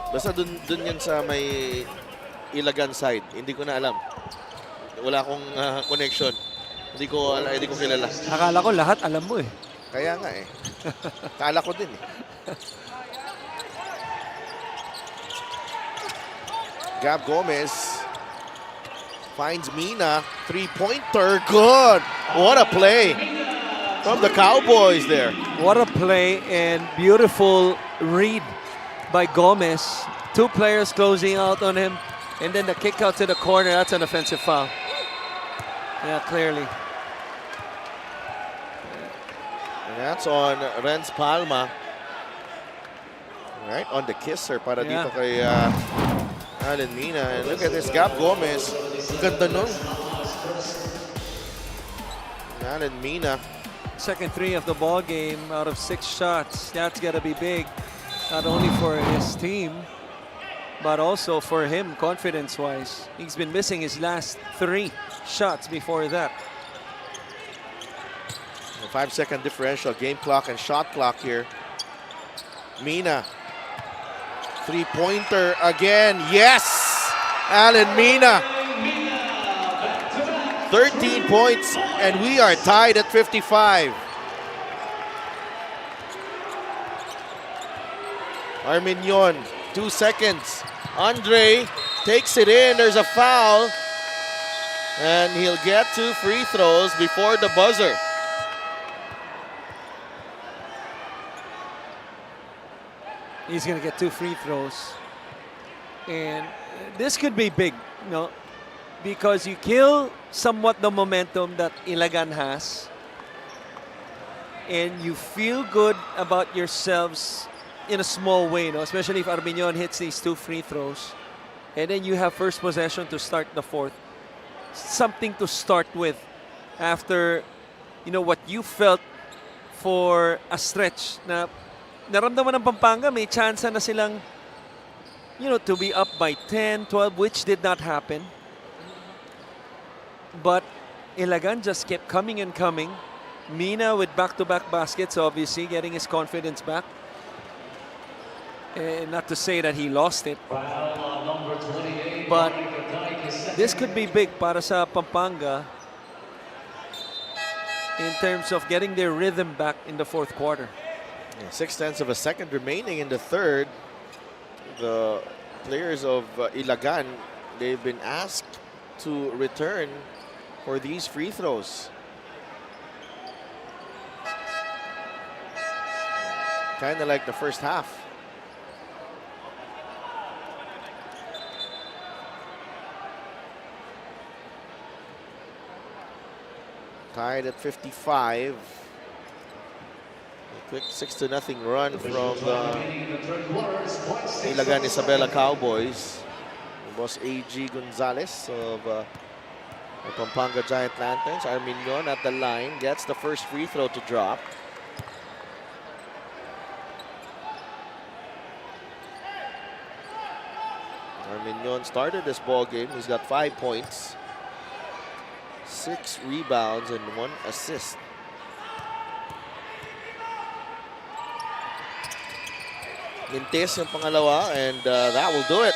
Basta dun yan sa may Ilagan side. Hindi ko na alam. Wala akong connection. Hindi ko kilala. Akala ko lahat alam mo eh. Kaya nga eh. Kala ko din eh. Gab Gomez finds Mina. Three-pointer. Good. What a play from the Cowboys there. What a play and beautiful read by Gomez. 2 players closing out on him. And then the kick out to the corner. That's an offensive foul. Yeah, clearly. And that's on Renz Palma. Right on the kisser para dito kay Alan Mina. And look at this, Gab Gomez. Ang ganda nun. Alan Mina. Second 3 of the ball game out of 6 shots. That's got to be big, not only for his team, but also for him confidence-wise. He's been missing his last 3 shots before that. A 5-second differential, game clock and shot clock here. Mina. Three-pointer again. Yes! Alan Mina. 13 points, and we are tied at 55. Arminion, 2 seconds. Andre takes it in. There's a foul. And he'll get 2 free throws before the buzzer. He's going to get 2 free throws. And this could be big, because you kill somewhat the momentum that Ilagan has. And you feel good about yourselves in a small way, especially if Arminion hits these 2 free throws. And then you have first possession to start the fourth. Something to start with after, what you felt for a stretch na naramdaman ng Pampanga, may chance na silang, to be up by 10, 12, which did not happen. But Ilagan just kept coming and coming. Mina with back-to-back baskets, obviously, getting his confidence back. And not to say that he lost it. But this could be big para sa Pampanga in terms of getting their rhythm back in the fourth quarter. 6/10 of a second remaining in the third. The players of Ilagan, they've been asked to return for these free throws. Kind of like the first half. Tied at 55. A quick 6-0 run from the Ilagan Isabela Cowboys. Boss A.G. Gonzalez of the Pampanga Giant Lanterns. Arminion at the line gets the first free throw to drop. Arminion started this ball game. He's got 5 points, 6 rebounds, and 1 assist. Mintes yung pangalawa, and that will do it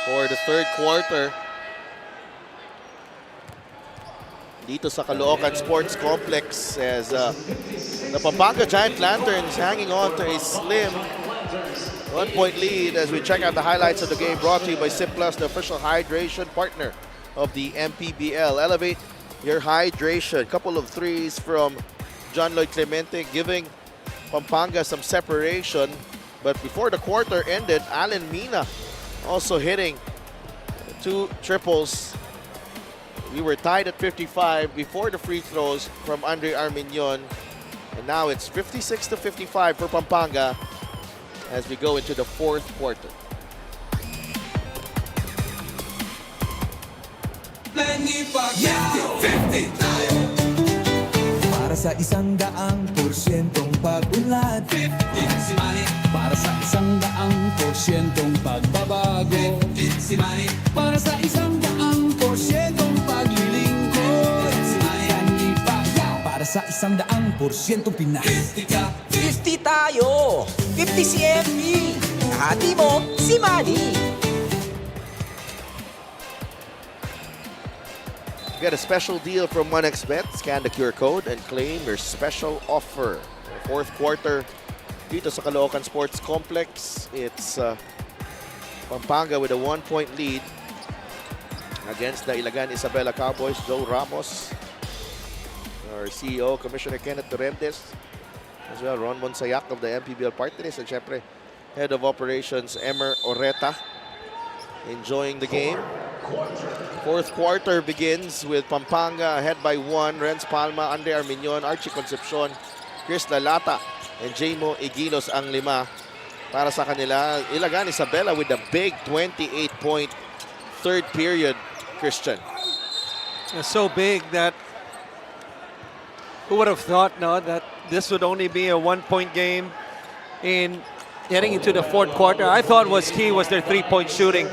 for the third quarter. Dito sa Caloocan Sports Complex, as the Pampanga Giant Lanterns hanging on to a slim 1-point lead as we check out the highlights of the game, brought to you by Simplus, the official hydration partner of the MPBL. Elevate your hydration. Couple of threes from John Lloyd Clemente, giving Pampanga some separation. But before the quarter ended, Alan Mina also hitting 2 triples. We were tied at 55 before the free throws from Andre Arminion. And now it's 56-55 for Pampanga as we go into the fourth quarter. Para sa 100%'ong pag-unlad, 15 si Manny. Para sa 100%'ong pagbabago, 15 si Manny. Para sa 100%'ong paglilingkod, 15 si Manny. Para sa 100%'ong Pinas, 50 tayo! 50 si MB! Kahati mo, si Manny! Get a special deal from 1xBet. Scan the QR code and claim your special offer. Fourth quarter dito sa Caloocan Sports Complex. It's Pampanga with a 1-point lead against the Ilagan Isabela Cowboys. Joe Ramos, our CEO, Commissioner Kenneth Torrentes, as well Ron Monsayak of the MPBL Party List, and syempre Head of Operations Emer Oreta enjoying the game. Fourth quarter begins with Pampanga ahead by 1. Renz Palma, Andre Arminion, Archie Concepcion, Chris Lalata, and Jamo Igilos ang 5 para sa kanila. Ilagan Isabela with a big 28-point third period, Christian. It's so big that who would have thought that this would only be a 1-point game in heading into the fourth quarter. I thought was key was their 3-point shooting.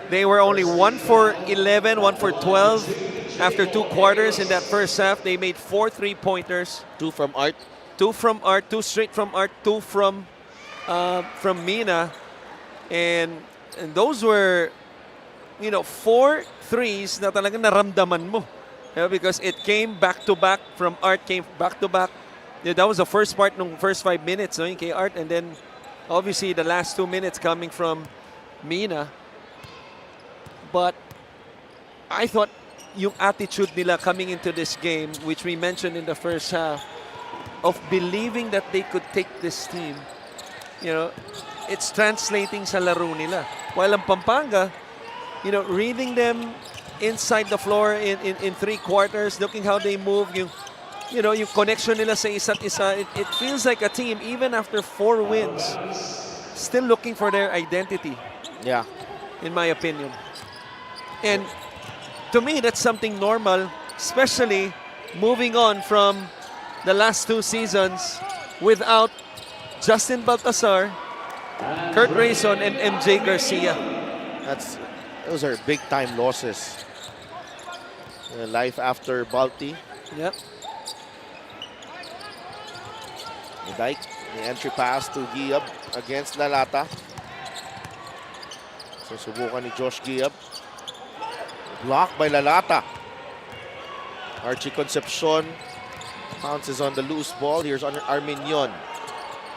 They were only 1 for 11, 1 for 12 after 2 quarters in that first half. They made 4 3-pointers. 2 from Art. 2 from Art, 2 straight from Art, 2 from Mina. And those were, 4 threes na talagang naramdaman mo. Because it came back-to-back from Art, came back-to-back. Yeah, that was the first part ng first 5 minutes, no, yung kay Art, and then obviously the last 2 minutes coming from Mina. But I thought yung attitude nila coming into this game, which we mentioned in the first half, of believing that they could take this team, you know, it's translating sa laro nila. While ang Pampanga, you know, reading them inside the floor in 3 quarters, looking how they move, yung connection nila sa isa't isa, it feels like a team, even after 4 wins, still looking for their identity. Yeah. In my opinion. And to me, that's something normal, especially moving on from the last 2 seasons without Justin Baltasar, Kurt Rayson, and MJ Garcia. Those are big time losses. Life after Balti. Yep. Dike, the entry pass to Giab against Lalata. So subukan ni Josh Giab. Blocked by Lalata. Archie Concepcion pounces on the loose ball. Here's Arminion.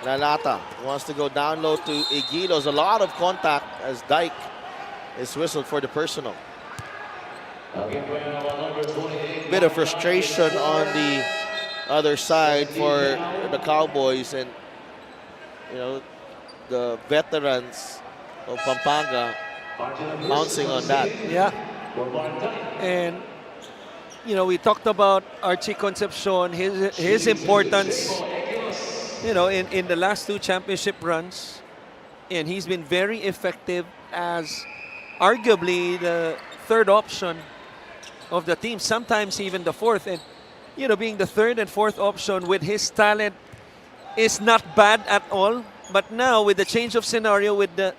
Lalata wants to go down low to Igilos. A lot of contact as Dike is whistled for the personal. Bit of frustration on the other side for the Cowboys, and the veterans of Pampanga bouncing on that. Yeah. And we talked about Archie Concepcion, his importance, in the last 2 championship runs, and he's been very effective as arguably the 3rd option of the team, sometimes even the 4th. And being the 3rd and 4th option with his talent is not bad at all. But now with the change of scenario, with the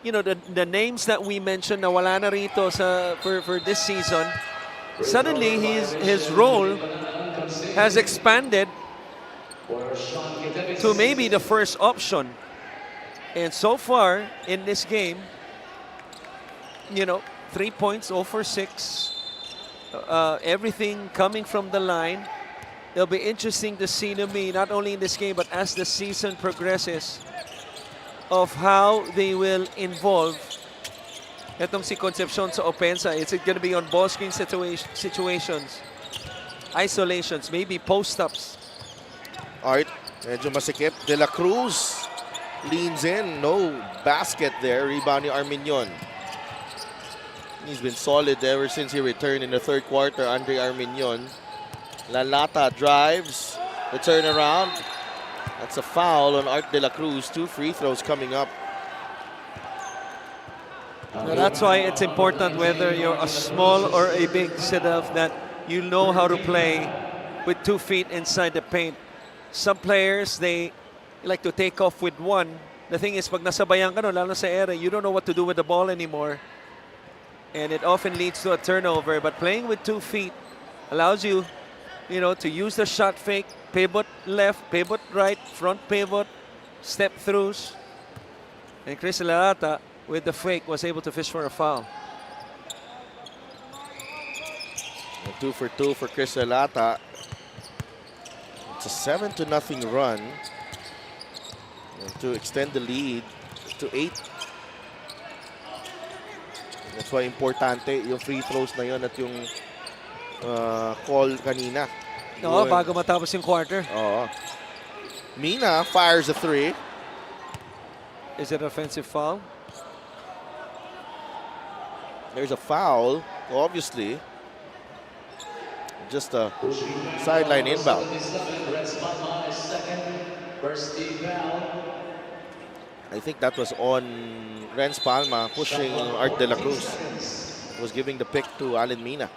the names that we mentioned na wala na rito for this season, suddenly his role has expanded to maybe the 1st option. And so far in this game, 3 points, 0 for 6. Everything coming from the line. It'll be interesting to see to me, not only in this game, but as the season progresses, of how they will involve etong si Concepcion sa opensa. It's going to be on ball screen situations, isolations, maybe post-ups. Art, medyo masikip. De La Cruz leans in. No basket there. Rebound ni Arminion. He's been solid ever since he returned in the 3rd quarter, Andre Arminion. Lalata drives. The turnaround. That's a foul on Art De La Cruz. 2 free throws coming up. Now that's why it's important, whether you're a small or a big sit-up, that you know how to play with 2 feet inside the paint. Some players, they like to take off with 1. The thing is, pag nasabayan ka, lalo sa ere, you don't know what to do with the ball anymore. And it often leads to a turnover. But playing with 2 feet allows you, to use the shot fake, pivot left, pivot right, front pivot, step throughs. And Chris Lalata, with the fake, was able to fish for a foul. 2 for 2 for Chris Lalata. It's a 7-0 run to extend the lead to 8. That's why importante yung free throws na yun at yung call kanina. No, bago matapos yung quarter. Oo. Mina fires a 3. Is it offensive foul? There's a foul, obviously. Just a sideline inbound. I think that was on Renz Palma pushing Art De La Cruz. Was giving the pick to Allen Mina.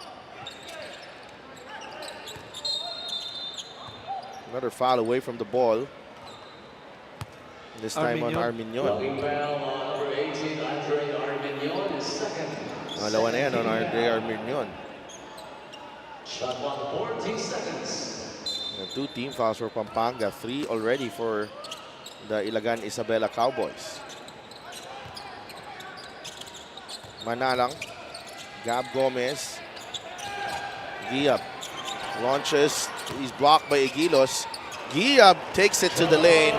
Another foul away from the ball. This time on Arminion. Malawa na yan on Andre Arminion. 2 team fouls for Pampanga. 3 already for the Ilagan Isabela Cowboys. Manalang. Gab Gomez. Giab launches. He's blocked by Igilos. Giab takes it to the lane.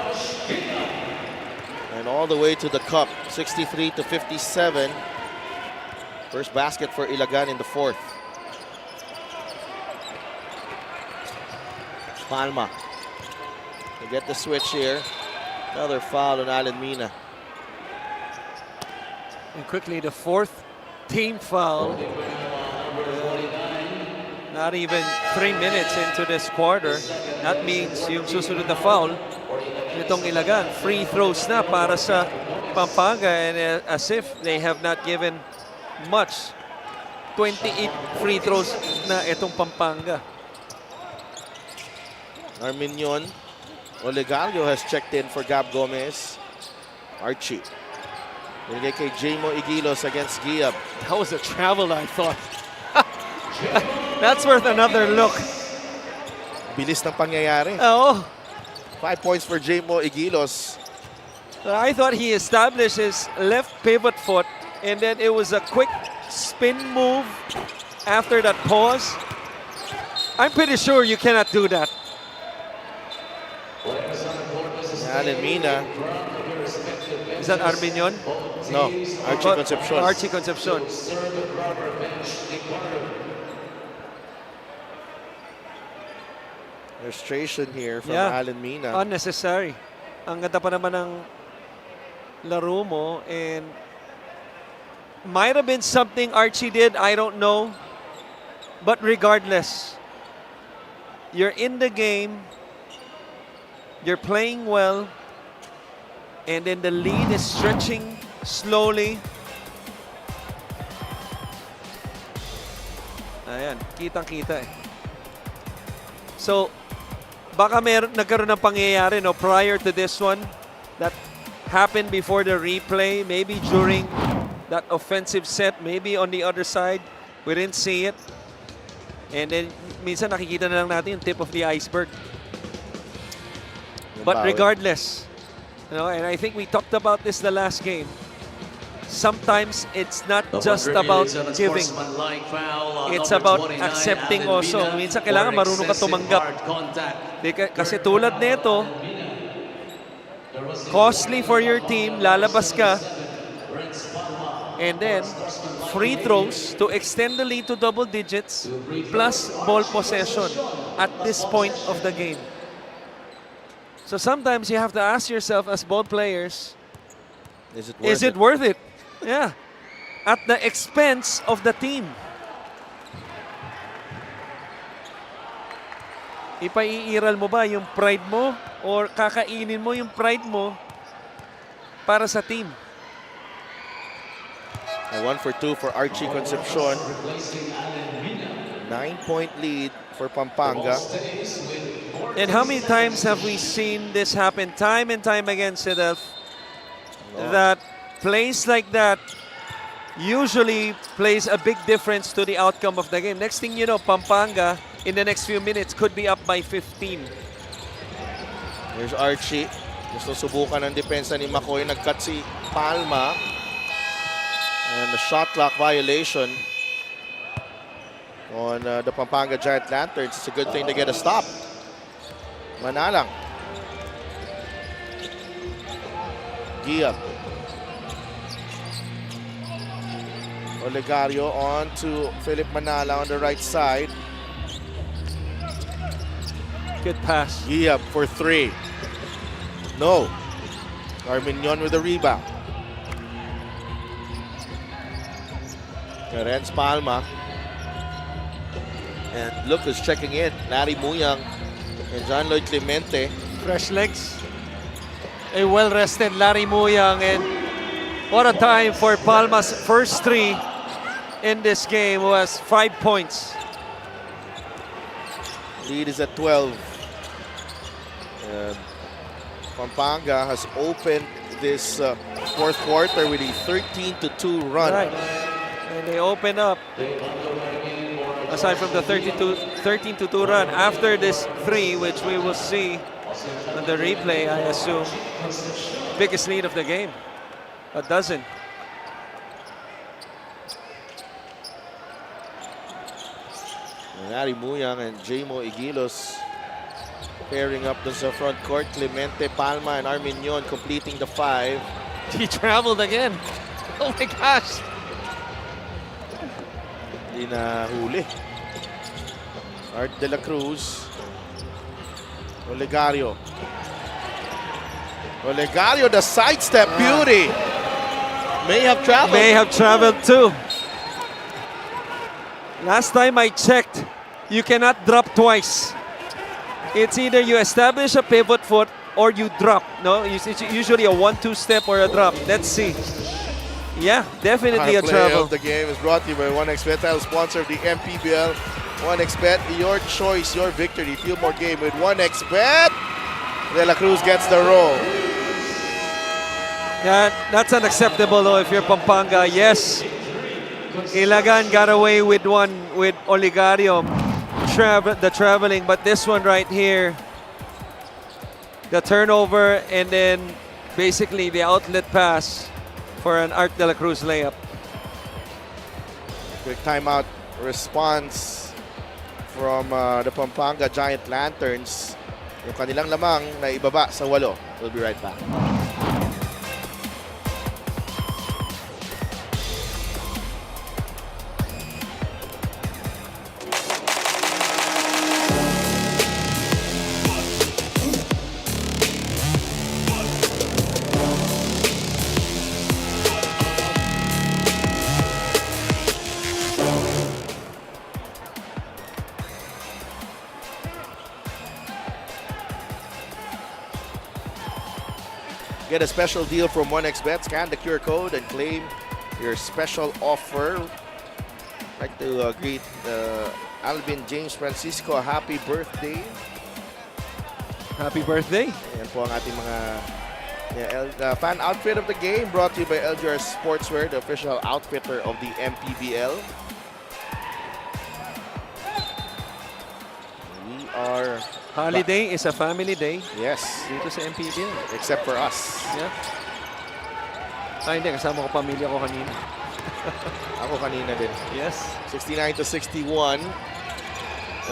And all the way to the cup. 63 to 57. First basket for Ilagan in the fourth. Palma. They get the switch here. Another foul on Alan Mina. And quickly, the fourth team foul. Not even 3 minutes into this quarter. That means yung susunod na foul nitong Ilagan. Free throws na para sa Pampanga, and as if they have not given much. 28 free throws na itong Pampanga. Arminion. Olegario has checked in for Gab Gomez. Archie. Binigay kay Jamo Igilos against Giab. That was a travel, I thought. That's worth another look. Bilis ng pangyayari. Oh, 5 points for Jamo Igilos. I thought he established his left pivot foot, and then it was a quick spin move after that pause. I'm pretty sure you cannot do that. Alan Mina. Is that Arminion? No, Archie Concepcion. Archie Concepcion. Frustration here from Yeah. Alan Mina. Unnecessary. Ang ganda pa naman ng laro mo, and might have been something Archie did, I don't know. But regardless, you're in the game, you're playing well, and then the lead is stretching slowly. Ayan, kitang-kita eh. So, baka nagkaroon ng pangyayari no, prior to this one that happened before the replay, maybe during that offensive set, maybe on the other side. We didn't see it. And then, minsan nakikita na lang natin yung tip of the iceberg. But regardless, you know, and I think we talked about this the last game. Sometimes it's not just about giving. It's about accepting also. Minsan kailangan marunong ka tumanggap. Kasi tulad nito, costly for your team, lalabas ka, and then free throws to extend the lead to double digits plus ball possession at this point of the game. So sometimes you have to ask yourself as ball players, is it worth it? Yeah. At the expense of the team. Ipaiiral mo ba yung pride mo or kakainin mo yung pride mo para sa team? A 1 for 2 for Archie Concepcion. 9-point lead for Pampanga. And how many times have we seen this happen time and time again, Sidelf? That plays like that usually plays a big difference to the outcome of the game. Next thing you know, Pampanga in the next few minutes could be up by 15. Here's Archie. Gusto subukan ng depensa ni McCoy. Nag-cut si Palma. And the shot clock violation on the Pampanga Giant Lanterns. It's a good thing to get a stop. Manalang. Giab. Olegario on to Philip Manala on the right side. Good pass. Giab for 3. No. Arminion with the rebound. Renz Palma. And look who's checking in. Larry Muyang and John Lloyd Clemente. Fresh legs. A well-rested Larry Muyang, and what a time for Palma's first 3 in this game was 5 points. Lead is at 12. Pampanga has opened this fourth quarter with a 13-2 run. Right. And they open up, aside from the 13-2 run, after this 3, which we will see on the replay, I assume, biggest lead of the game. A dozen. Larry Muyang and Jamo Igilos Pairing up dun sa front court, Clemente, Palma, and Arminion completing the 5. He traveled again. Oh my gosh. Hindi na huli. Art de la Cruz. Olegario. Olegario, the sidestep beauty. May have traveled. May have traveled too. Last time I checked, you cannot drop twice. It's either you establish a pivot foot or you drop. No, it's usually a 1-2 step or a drop. Let's see. Yeah, definitely a Our play travel. of the game is brought to you by 1xBet, title sponsor of the MPBL. 1xBet, your choice, your victory. Feel more game with 1xBet. De La Cruz gets the roll. Yeah, that's unacceptable though if you're Pampanga. Yes, Ilagan got away with one with Olegario, the traveling, but this one right here, the turnover and then basically the outlet pass for an Art de la Cruz layup. Quick timeout response from the Pampanga Giant Lanterns. Yung kanilang lamang na ibaba sa 8. We'll be right back. Get a special deal from 1xBet. Scan the QR code and claim your special offer. I'd like to greet Alvin James Francisco. Happy birthday. Happy birthday. Yan po ang ating mga fan outfit of the game brought to you by LGR Sportswear, the official outfitter of the MPBL. We are... Holiday is a family day. Yes. Dito sa MPBL. Except for us. Yeah. Hindi. Kasama ko pamilya ko kanina. Ako kanina din. Yes. 69-61.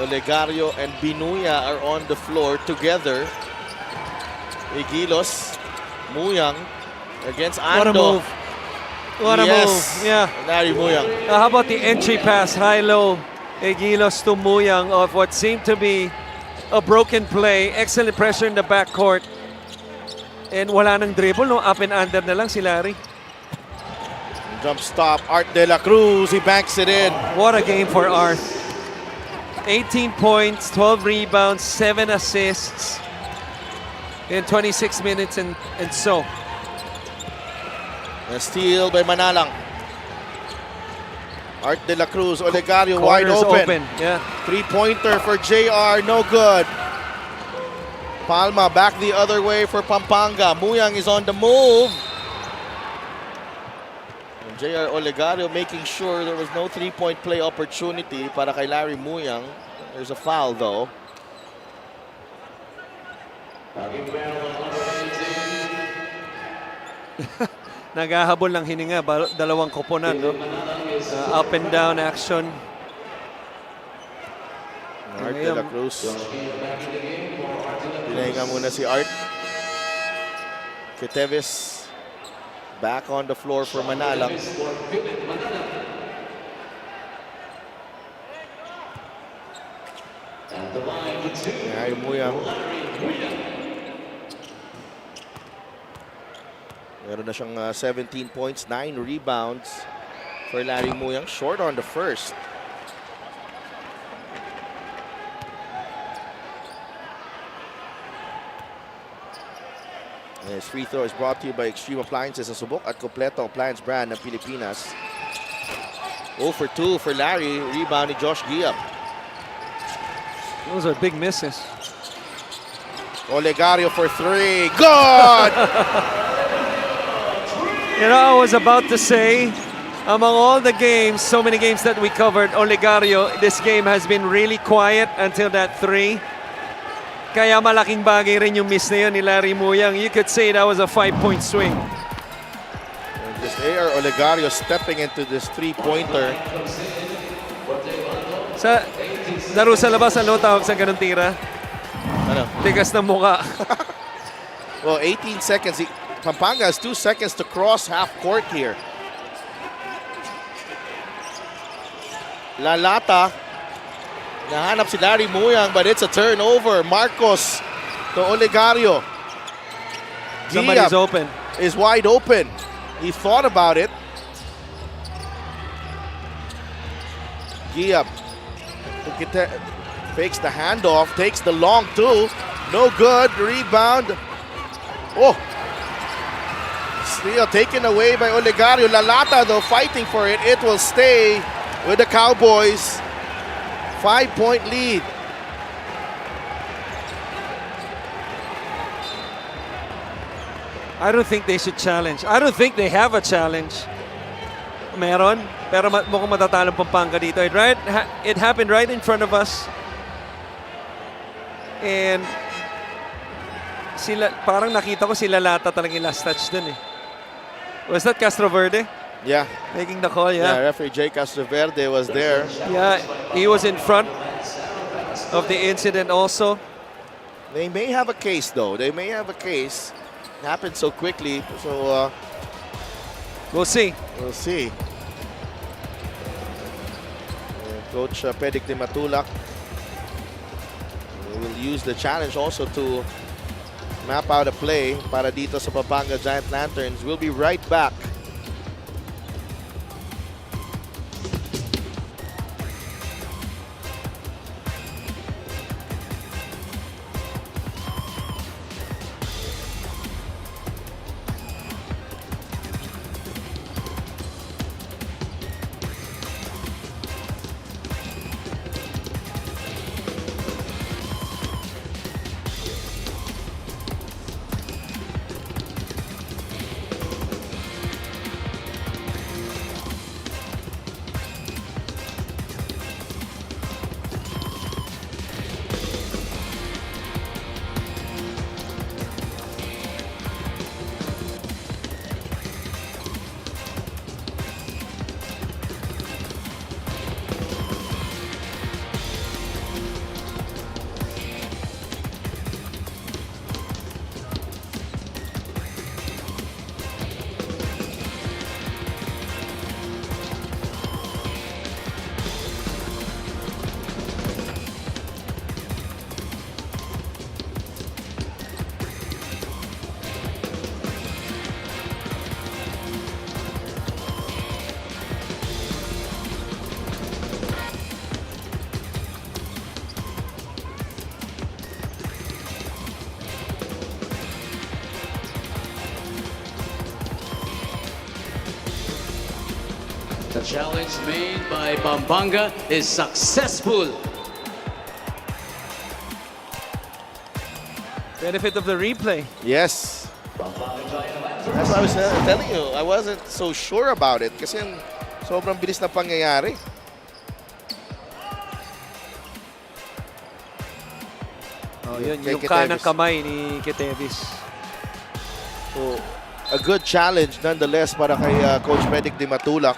Olegario and Binuya are on the floor together. Igilos, Muyang against Ando. What a move. What a move. Yeah. Larry Muyang. How about the entry pass, high-low, Egilos to Muyang of what seemed to be a broken play. Excellent pressure in the backcourt. And wala nang dribble, no? Up and under na lang si Larry. Jump stop, Art de la Cruz. He banks it in. What a game for Art. 18 points, 12 rebounds, 7 assists in 26 minutes and so. A steal by Manalang. Art de la Cruz, Olegario wide Corners open. Yeah. Three-pointer for JR, no good. Palma back the other way for Pampanga. Muyang is on the move. And JR Olegario making sure there was no three-point play opportunity para kay Larry Muyang. There's a foul though. Naghahabol ng hininga, dalawang koponan, no? Up and down action. Art de la Cruz. Pinahinga muna si Art. Ketevis back on the floor for Manalang. Ay, Muyang. Meron na siyang 17 points, 9 rebounds for Larry Muyang. Short on the first. And his free throw is brought to you by Extreme Appliances sa subok at kompleto appliance brand ng Pilipinas. 0 for 2 for Larry. Rebound ni Josh Giap. Those are big misses. Olegario for 3. Good! You know, I was about to say, among all the games, so many games that we covered, Olegario, this game has been really quiet until that 3. Kaya malaking bagay rin yung miss na yun ni Larry Muyang. You could say that was a 5-point swing. And just AR Olegario stepping into this three-pointer. Sa laro sa labas, ano tawag sa ganun tira? Ano? Tigas ng mukha. Well, 18 seconds. Pampanga has 2 seconds to cross half court here. Lalata. Nahanap si Larry Muyang, but it's a turnover. Marcos to Olegario. Somebody's Giap open. is wide open. He thought about it. Giap fakes the handoff, takes the long two. No good. Rebound. Oh. Steal taken away by Olegario. Lalata, though, fighting for it. It will stay with the Cowboys. 5-point lead. I don't think they should challenge. I don't think they have a challenge. Meron, pero mukhang matatalo Pampanga dito. It happened right in front of us. And sila, parang nakita ko sila Lata talaga yung last touch dun eh. Was that Castroverde? Yeah. Making the call, Yeah, referee Jay Castroverde was there. Yeah, he was in front of the incident also. They may have a case, though. They may have a case. It happened so quickly, so we'll see. We'll see. Coach Pedic de Matulak will use the challenge also to map out a play para dito sa Pampanga Giant Lanterns. We'll be right back. The challenge made by Pampanga is successful. Benefit of the replay. Yes. That's what I was telling you. I wasn't so sure about it kasi sobrang bilis na pangyayari. Oh, yun, Kay yung kanang Ketevis. kamay ni Ketevis. So, a good challenge nonetheless para kay Coach Pedic de Matulak.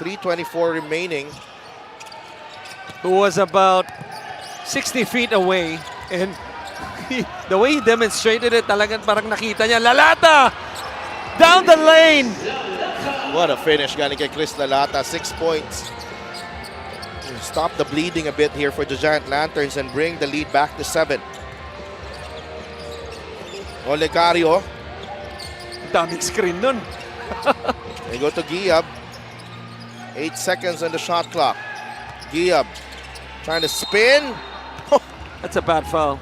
3:24 remaining. Who was about 60 feet away. And the way he demonstrated it, talagang parang nakita niya. Lalata! Down the lane! What a finish galing kay Chris Lalata. 6 points. Stop the bleeding a bit here for the Giant Lanterns and bring the lead back to 7. Olegario. Daming screen nun. They go to Giab. 8 seconds on the shot clock. Giab trying to spin. That's a bad foul.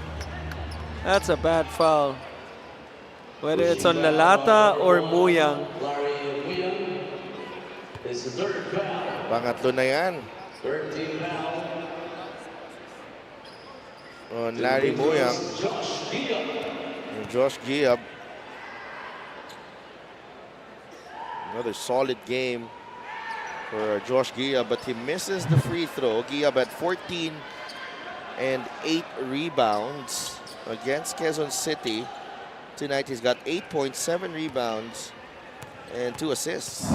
That's a bad foul. Whether it's on Lalata or Muyang. Pangatlo na yan. On Larry Muyang. And Josh Giab. Another solid game for Josh Giab, but he misses the free throw. Giab at 14 and 8 rebounds against Quezon City. Tonight he's got 8.7 rebounds and 2 assists.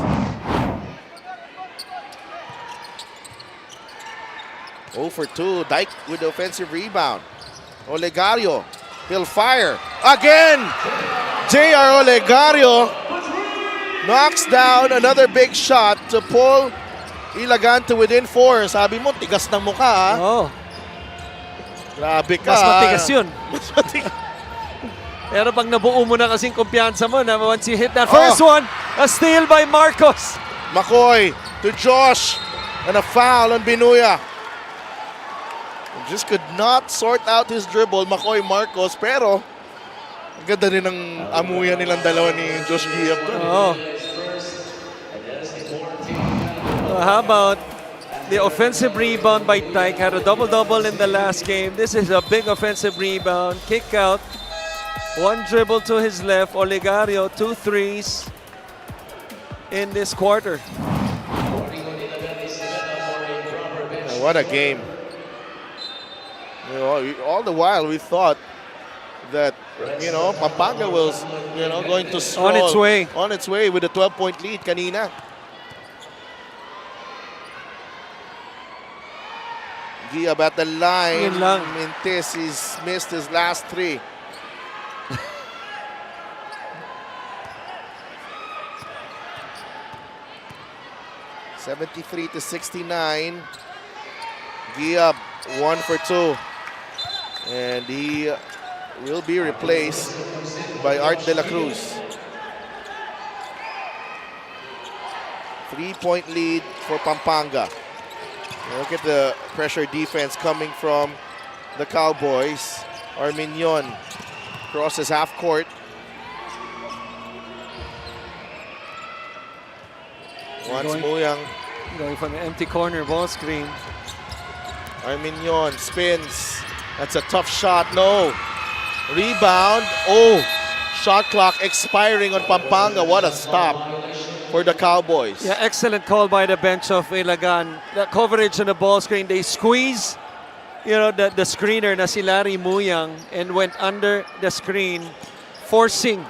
Oh for 2. Dyke with the offensive rebound. Olegario, he'll fire. Again! J.R. Olegario knocks down another big shot to pull Ilagan to within 4. Sabi mo, tigas ng mukha, ha? Oh, Grabe ka. mas matigas yun. Mas matigas. Pero pag nabuo mo na kasing kumpiyansa mo na once you hit that first one, a steal by Marcos. McCoy to Josh. And a foul on Binuya. Just could not sort out his dribble, McCoy Marcos. Pero, ang ganda rin ng amuyan nilang dalawa ni Josh Giap. Oh. How about the offensive rebound by Tyke? Had a double-double in the last game. This is a big offensive rebound. Kick out. One dribble to his left. Olegario, 2 threes in this quarter. What a game. You know, all the while we thought that, Pampanga was, going to stroll On its way with a 12-point lead kanina. Giab at the line. Yun lang. Mintis, he's missed his last 3. (73-69). Giab 1 for 2. And he will be replaced by Art De La Cruz. 3-point lead for Pampanga. Look at the pressure defense coming from the Cowboys. Arminion crosses half court. Wants Muyang. Going from an empty corner ball screen. Arminion spins. That's a tough shot. No. Rebound. Oh. Shot clock expiring on Pampanga. What a stop for the Cowboys. Yeah, excellent call by the bench of Ilagan. The coverage on the ball screen, they squeeze, the screener na si Larry Muyang and went under the screen, forcing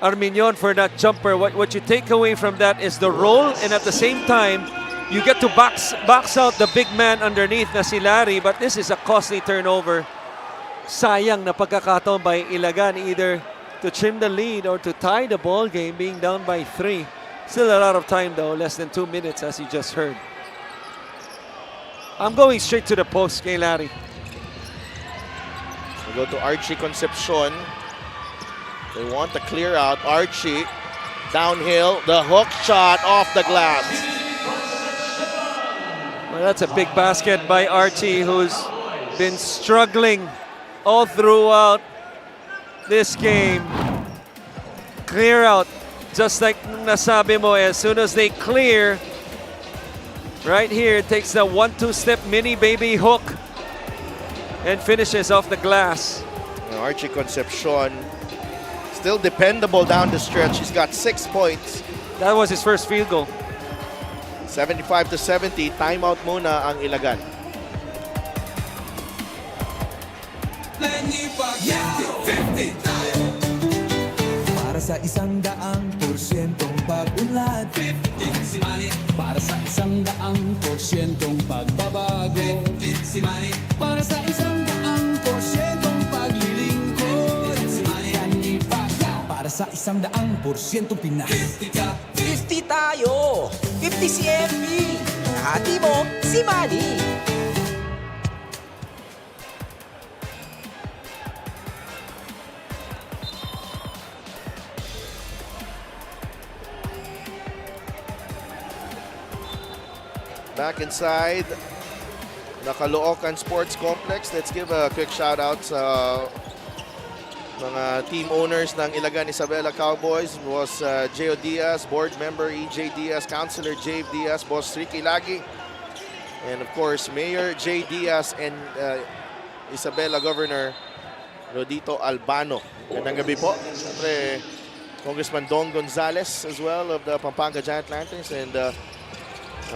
Arminion for that jumper. What you take away from that is the roll, and at the same time, you get to box out the big man underneath na si Larry, but this is a costly turnover. Sayang na pagkakataon by Ilagan, either to trim the lead or to tie the ball game, being down by 3. Still a lot of time though, less than 2 minutes as you just heard. I'm going straight to the post, kay Larry. We go to Archie Concepcion. They want to clear out. Archie downhill, the hook shot off the glass. Well, that's a big basket by Archie, who's been struggling all throughout this game. Clear out, just like nasabi mo, as soon as they clear, right here, takes the 1-2 step mini baby hook and finishes off the glass. Archie Concepcion, still dependable down the stretch. He's got 6 points. That was his first field goal. 75-70, timeout muna ang Ilagan. Para sa 100%'ong pag-unlad, 15 si Manny. Para sa 100%'ong pagbabago, 15 si Manny. Para sa 100%'ong paglilingkod, 15 si Manny. Para sa 100% Pinas, 50 tayo! 50 si MB! Hati mo, si Manny! Back inside the Caloocan Sports Complex. Let's give a quick shout out sa mga team owners ng Ilagan Isabela Cowboys. It was J.O. Diaz, board member E.J. Diaz, Councilor J. Diaz, Boss Ricky Lagi, and of course Mayor J. Diaz and Isabela Governor Rodito Albano. Gandang gabi po. Siyempre, Congressman Dong Gonzales as well of the Pampanga Giant Lanterns, and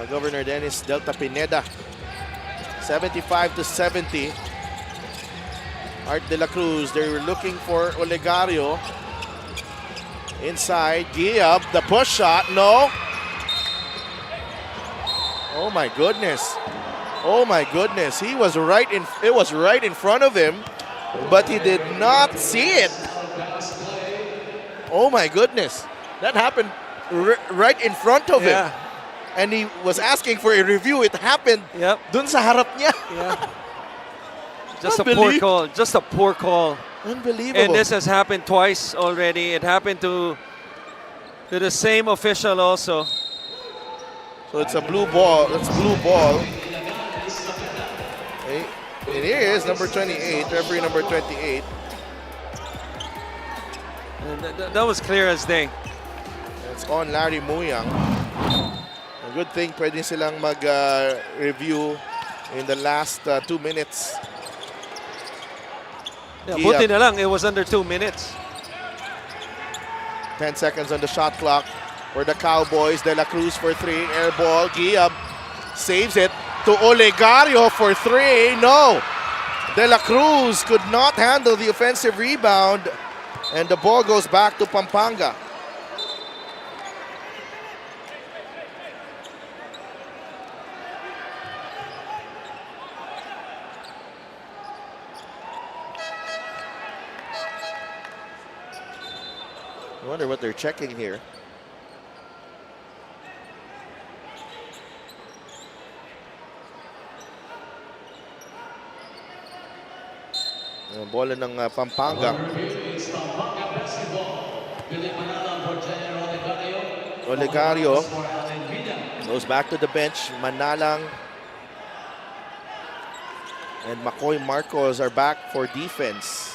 Governor Dennis Delta Pineda. 75-70. Art De La Cruz, they were looking for Olegario. Inside, Giab, the push shot, no. Oh my goodness. Oh my goodness, it was right in front of him, but he did not see it. Oh my goodness, that happened right in front of him. And he was asking for a review. It happened dun sa harap niya. Just a poor call. Just a poor call. Unbelievable. And this has happened twice already. It happened to the same official also. So it's a blue ball. That's blue ball. Okay. It is number 28, referee number 28. And that was clear as day. It's on Larry Muyang. A good thing pwede silang mag-review in the last 2 minutes. Yeah, buti na lang, it was under 2 minutes. 10 seconds on the shot clock for the Cowboys. De La Cruz for 3. Air ball. Giab saves it to Olegario for 3. No. De La Cruz could not handle the offensive rebound. And the ball goes back to Pampanga. I wonder what they're checking here. Bola ng Pampanga. Olegario goes back to the bench. Manalang and McCoy Marcos are back for defense.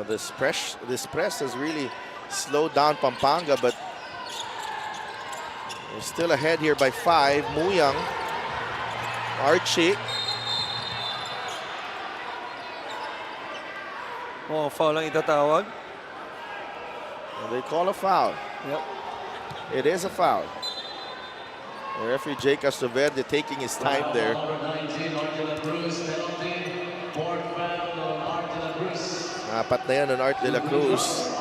This press has really slowed down Pampanga, but they're still ahead here by 5. Muyang, Archie. Oh, foul lang itatawag. And they call a foul. Yep. It is a foul. The referee Jake Castroverde taking his time there. Apat na yan on Art de la Cruz.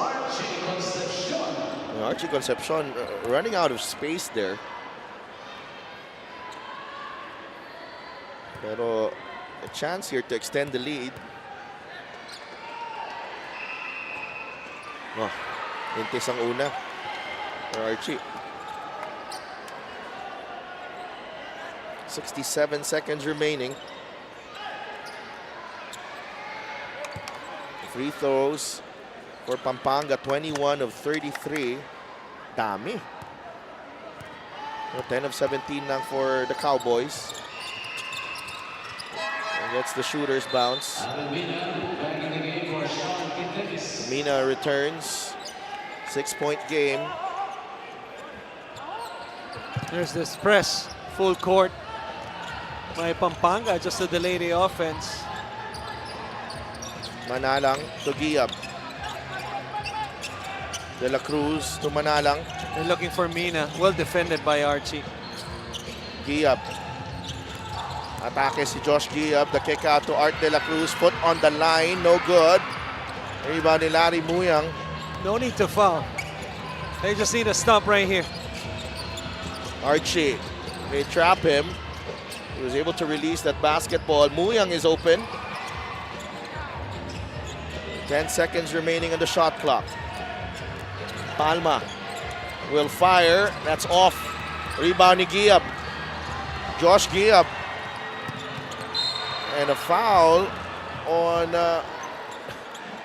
Archie Concepcion running out of space there. Pero a chance here to extend the lead. Oh, intis ang una for Archie. 67 seconds remaining. Free throws for Pampanga, 21 of 33. Dami. 10 of 17 lang for the Cowboys. And gets the shooter's bounce. Mina returns. 6-point game. There's this press, full court by Pampanga just to delay the offense. Manalang to Giab. De La Cruz to Manalang. They're looking for Mina. Well defended by Archie. Giab. Atake si Josh Giab. The kick out to Art De La Cruz. Foot on the line. No good. Rebound ni Larry Muyang. No need to foul. They just need to stop right here. Archie. They trap him. He was able to release that basketball. Muyang is open. 10 seconds remaining on the shot clock. Palma will fire. That's off. Rebound ni Giab. Josh Giab. And a foul on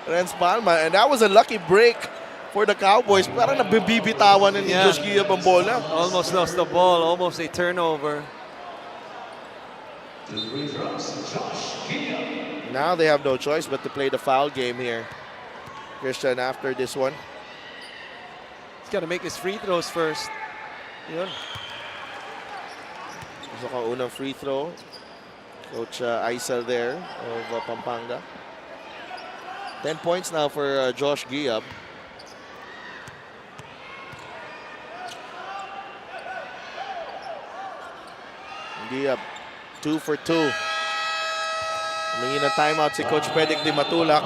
Renz Palma. And that was a lucky break for the Cowboys. Parang nabibitawan na ni Josh Giab ang bola. Almost lost the ball. Almost a turnover. Now they have no choice but to play the foul game here. Christian, after this one. He's got to make his free throws first. Yun. Gusto ka unang free throw. Coach Aisel there of Pampanga. 10 points now for Josh Giab. Giab, 2 for 2. Humingi ng timeout si Coach Pedic Di Matulak.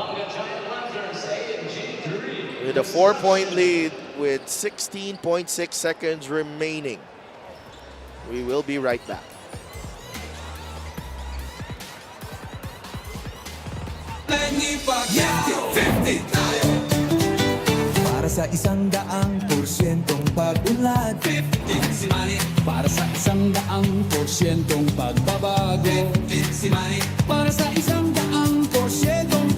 With a 4-point lead with 16.6 seconds remaining. We will be right back. Para sa 100% pag-unlad 50 si Manny. Para sa 100% pagbabago 50 si Manny. Para sa 100%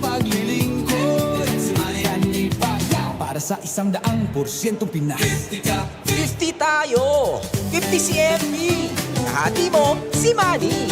paglilingkod 50 si Manny. Kanipaya. Para sa 100% Pinas 50 ka. 50 tayo! 50 si MP! Kahati mo, si Manny!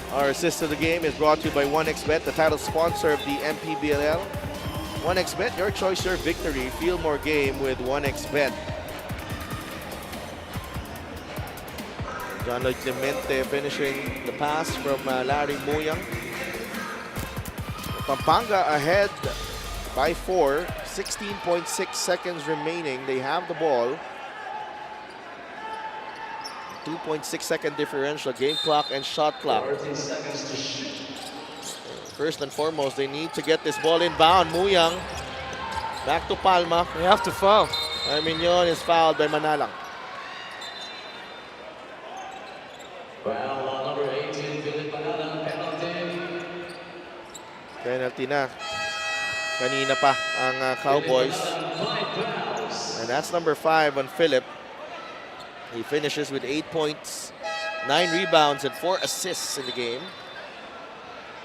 Our assist of the game is brought to you by 1xBet, the title sponsor of the MPBL. 1xBet, your choice, your victory. Feel more game with 1xBet. John Lloyd Clemente finishing the pass from Larry Muyang. Pampanga ahead by 4. 16.6 seconds remaining. They have the ball. 2.6 second differential, game clock and shot clock. First and foremost, they need to get this ball inbound. Muyang back to Palma. They have to foul. Arminion is fouled by Manalang. Number 18, Philip Manalang, penalty. Penalty na. Kanina pa ang Cowboys. And that's number 5 on Philip. He finishes with 8 points, 9 rebounds, and 4 assists in the game.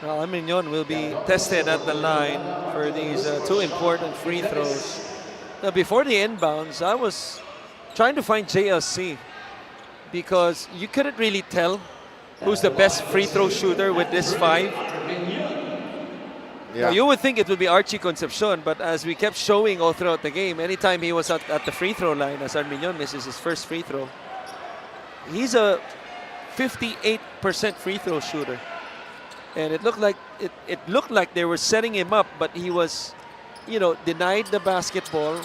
Well, Arminion will be tested at the line for these two important free throws. Now, before the inbounds, I was trying to find JLC because you couldn't really tell who's the best free throw shooter with this 5. Yeah. Now, you would think it would be Archie Concepcion, but as we kept showing all throughout the game, anytime he was at the free throw line, as Arminion misses his first free throw, he's a 58% free throw shooter. And it looked like they were setting him up, but he was, denied the basketball.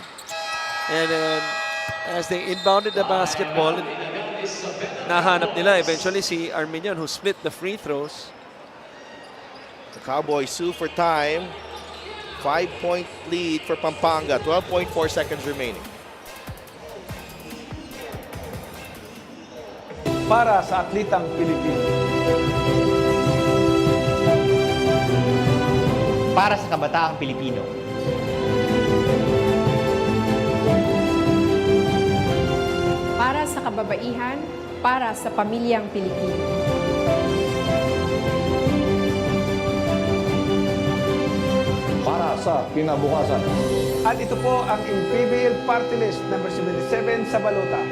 And then as they inbounded the basketball, nahanap nila eventually si Arminion, who split the free throws. The Cowboys sue for time. 5-point lead for Pampanga. 12.4 seconds remaining. Para sa atlitang Pilipino. Para sa kabataang Pilipino. Para sa kababaihan, para sa pamilyang Pilipino. Para sa kinabukasan. At ito po ang MPBL Party List number 77 sa balota.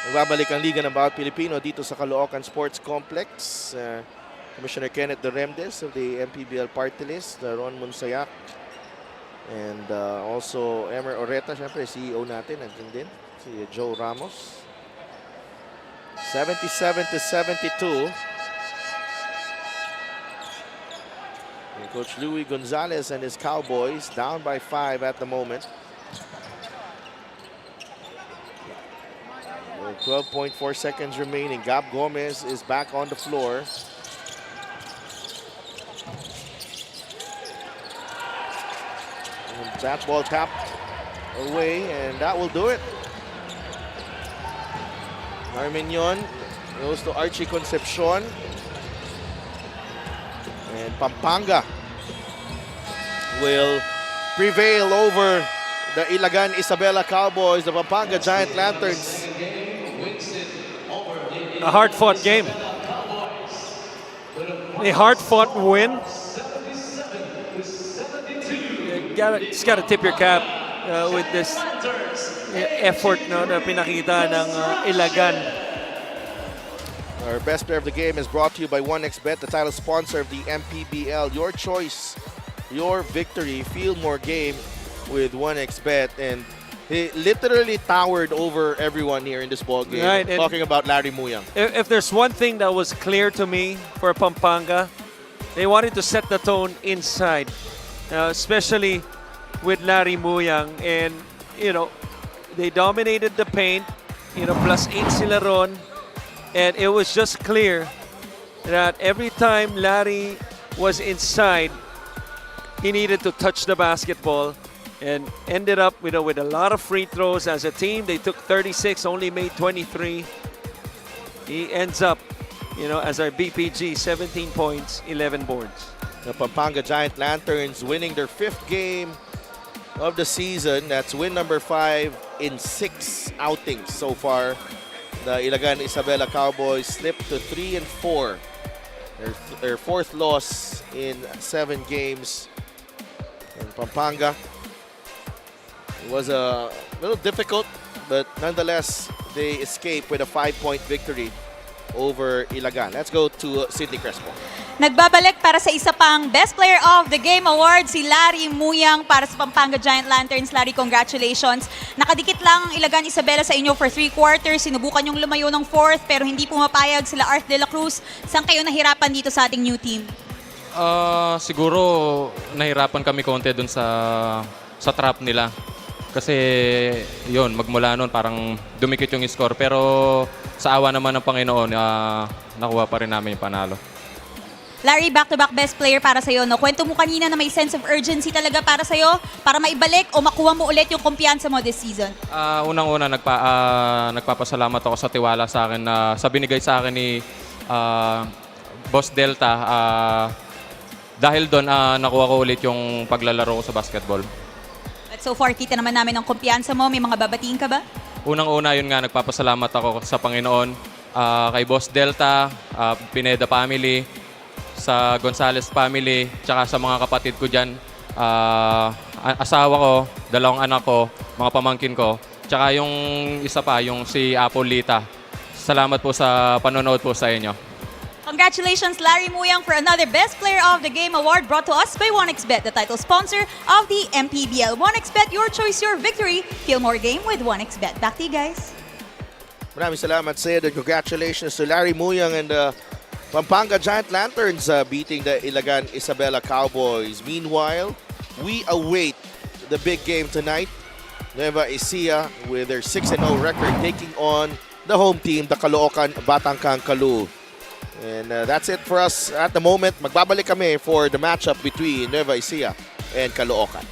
Nagbabalik ang Liga ng Bawat Pilipino dito sa Caloocan Sports Complex. Commissioner Kenneth Doremdes of the MPBL Party List, Ron Monsayak, and also Emer Oreta, syempre CEO natin, nandiyan din, si Joe Ramos. 77-72. And Coach Louis Gonzalez and his Cowboys down by 5 at the moment. 12.4 seconds remaining. Gab Gomez is back on the floor. And that ball tapped away, and that will do it. Arminion goes to Archie Concepcion. And Pampanga will prevail over the Ilagan Isabela Cowboys, the Pampanga Giant Lanterns. A hard-fought game. A hard-fought win. Just gotta tip your cap with this effort na pinakita ng Ilagan. Our best player of the game is brought to you by 1xBet, the title sponsor of the MPBL. Your choice, your victory. Feel more game with 1xBet. And He literally towered over everyone here in this ball game. Right, and- Talking about Larry Muyang. If there's one thing that was clear to me for Pampanga, they wanted to set the tone inside, especially with Larry Muyang. And, they dominated the paint, +8 sila ron. And it was just clear that every time Larry was inside, he needed to touch the basketball and ended up with a lot of free throws. As a team, they took 36, only made 23. He ends up, as our BPG, 17 points, 11 boards. The Pampanga Giant Lanterns winning their 5th game of the season. That's win number 5 in 6 outings so far. The Ilagan Isabela Cowboys slipped to 3-4. Their 4th loss in 7 games. In Pampanga, it was a little difficult, but nonetheless, they escaped with a 5-point victory over Ilagan. Let's go to Sidney Crespo. Nagbabalik para sa isa pang Best Player of the Game Award si Larry Muyang para sa Pampanga Giant Lanterns. Larry, congratulations. Nakadikit lang ang Ilagan Isabela sa inyo for 3 quarters. Sinubukan yung lumayo ng 4th pero hindi pumapayag sila Art de la Cruz. Saan kayo nahirapan dito sa ating new team? Siguro nahirapan kami konti dun sa trap nila. Kasi yun, magmula noon parang dumikit yung score. Pero sa awa naman ng Panginoon, nakuha pa rin namin yung panalo. Larry, back-to-back best player para sa'yo. No? Kwento mo kanina na may sense of urgency talaga para sa'yo para maibalik o makuha mo ulit yung kumpiyansa mo this season. Unang-una, nagpapasalamat ako sa tiwala sa akin na sa binigay sa akin ni Boss Delta. Dahil doon, nakuha ko ulit yung paglalaro ko sa basketball. But so far, kita naman namin ang kumpiyansa mo. May mga babatiin ka ba? Unang-una, yun nga, nagpapasalamat ako sa Panginoon, kay Boss Delta, Pineda family, sa Gonzales family, tsaka sa mga kapatid ko dyan, asawa ko, 2 anak ko, mga pamangkin ko, tsaka yung isa pa, yung si Apolita. Salamat po sa panonood po sa inyo. Congratulations, Larry Muyang, for another Best Player of the Game Award brought to us by 1xBet, the title sponsor of the MPBL. 1xBet, your choice, your victory. Feel more game with 1xBet. Back to you guys. Maraming salamat, Sid, and congratulations to Larry Muyang and the Pampanga Giant Lanterns beating the Ilagan Isabela Cowboys. Meanwhile, we await the big game tonight. Nueva Ecija with their 6-0 record taking on the home team, the Caloocan Batangkang Kalu. And that's it for us at the moment. Magbabalik kami for the matchup between Nueva Ecija and Caloocan.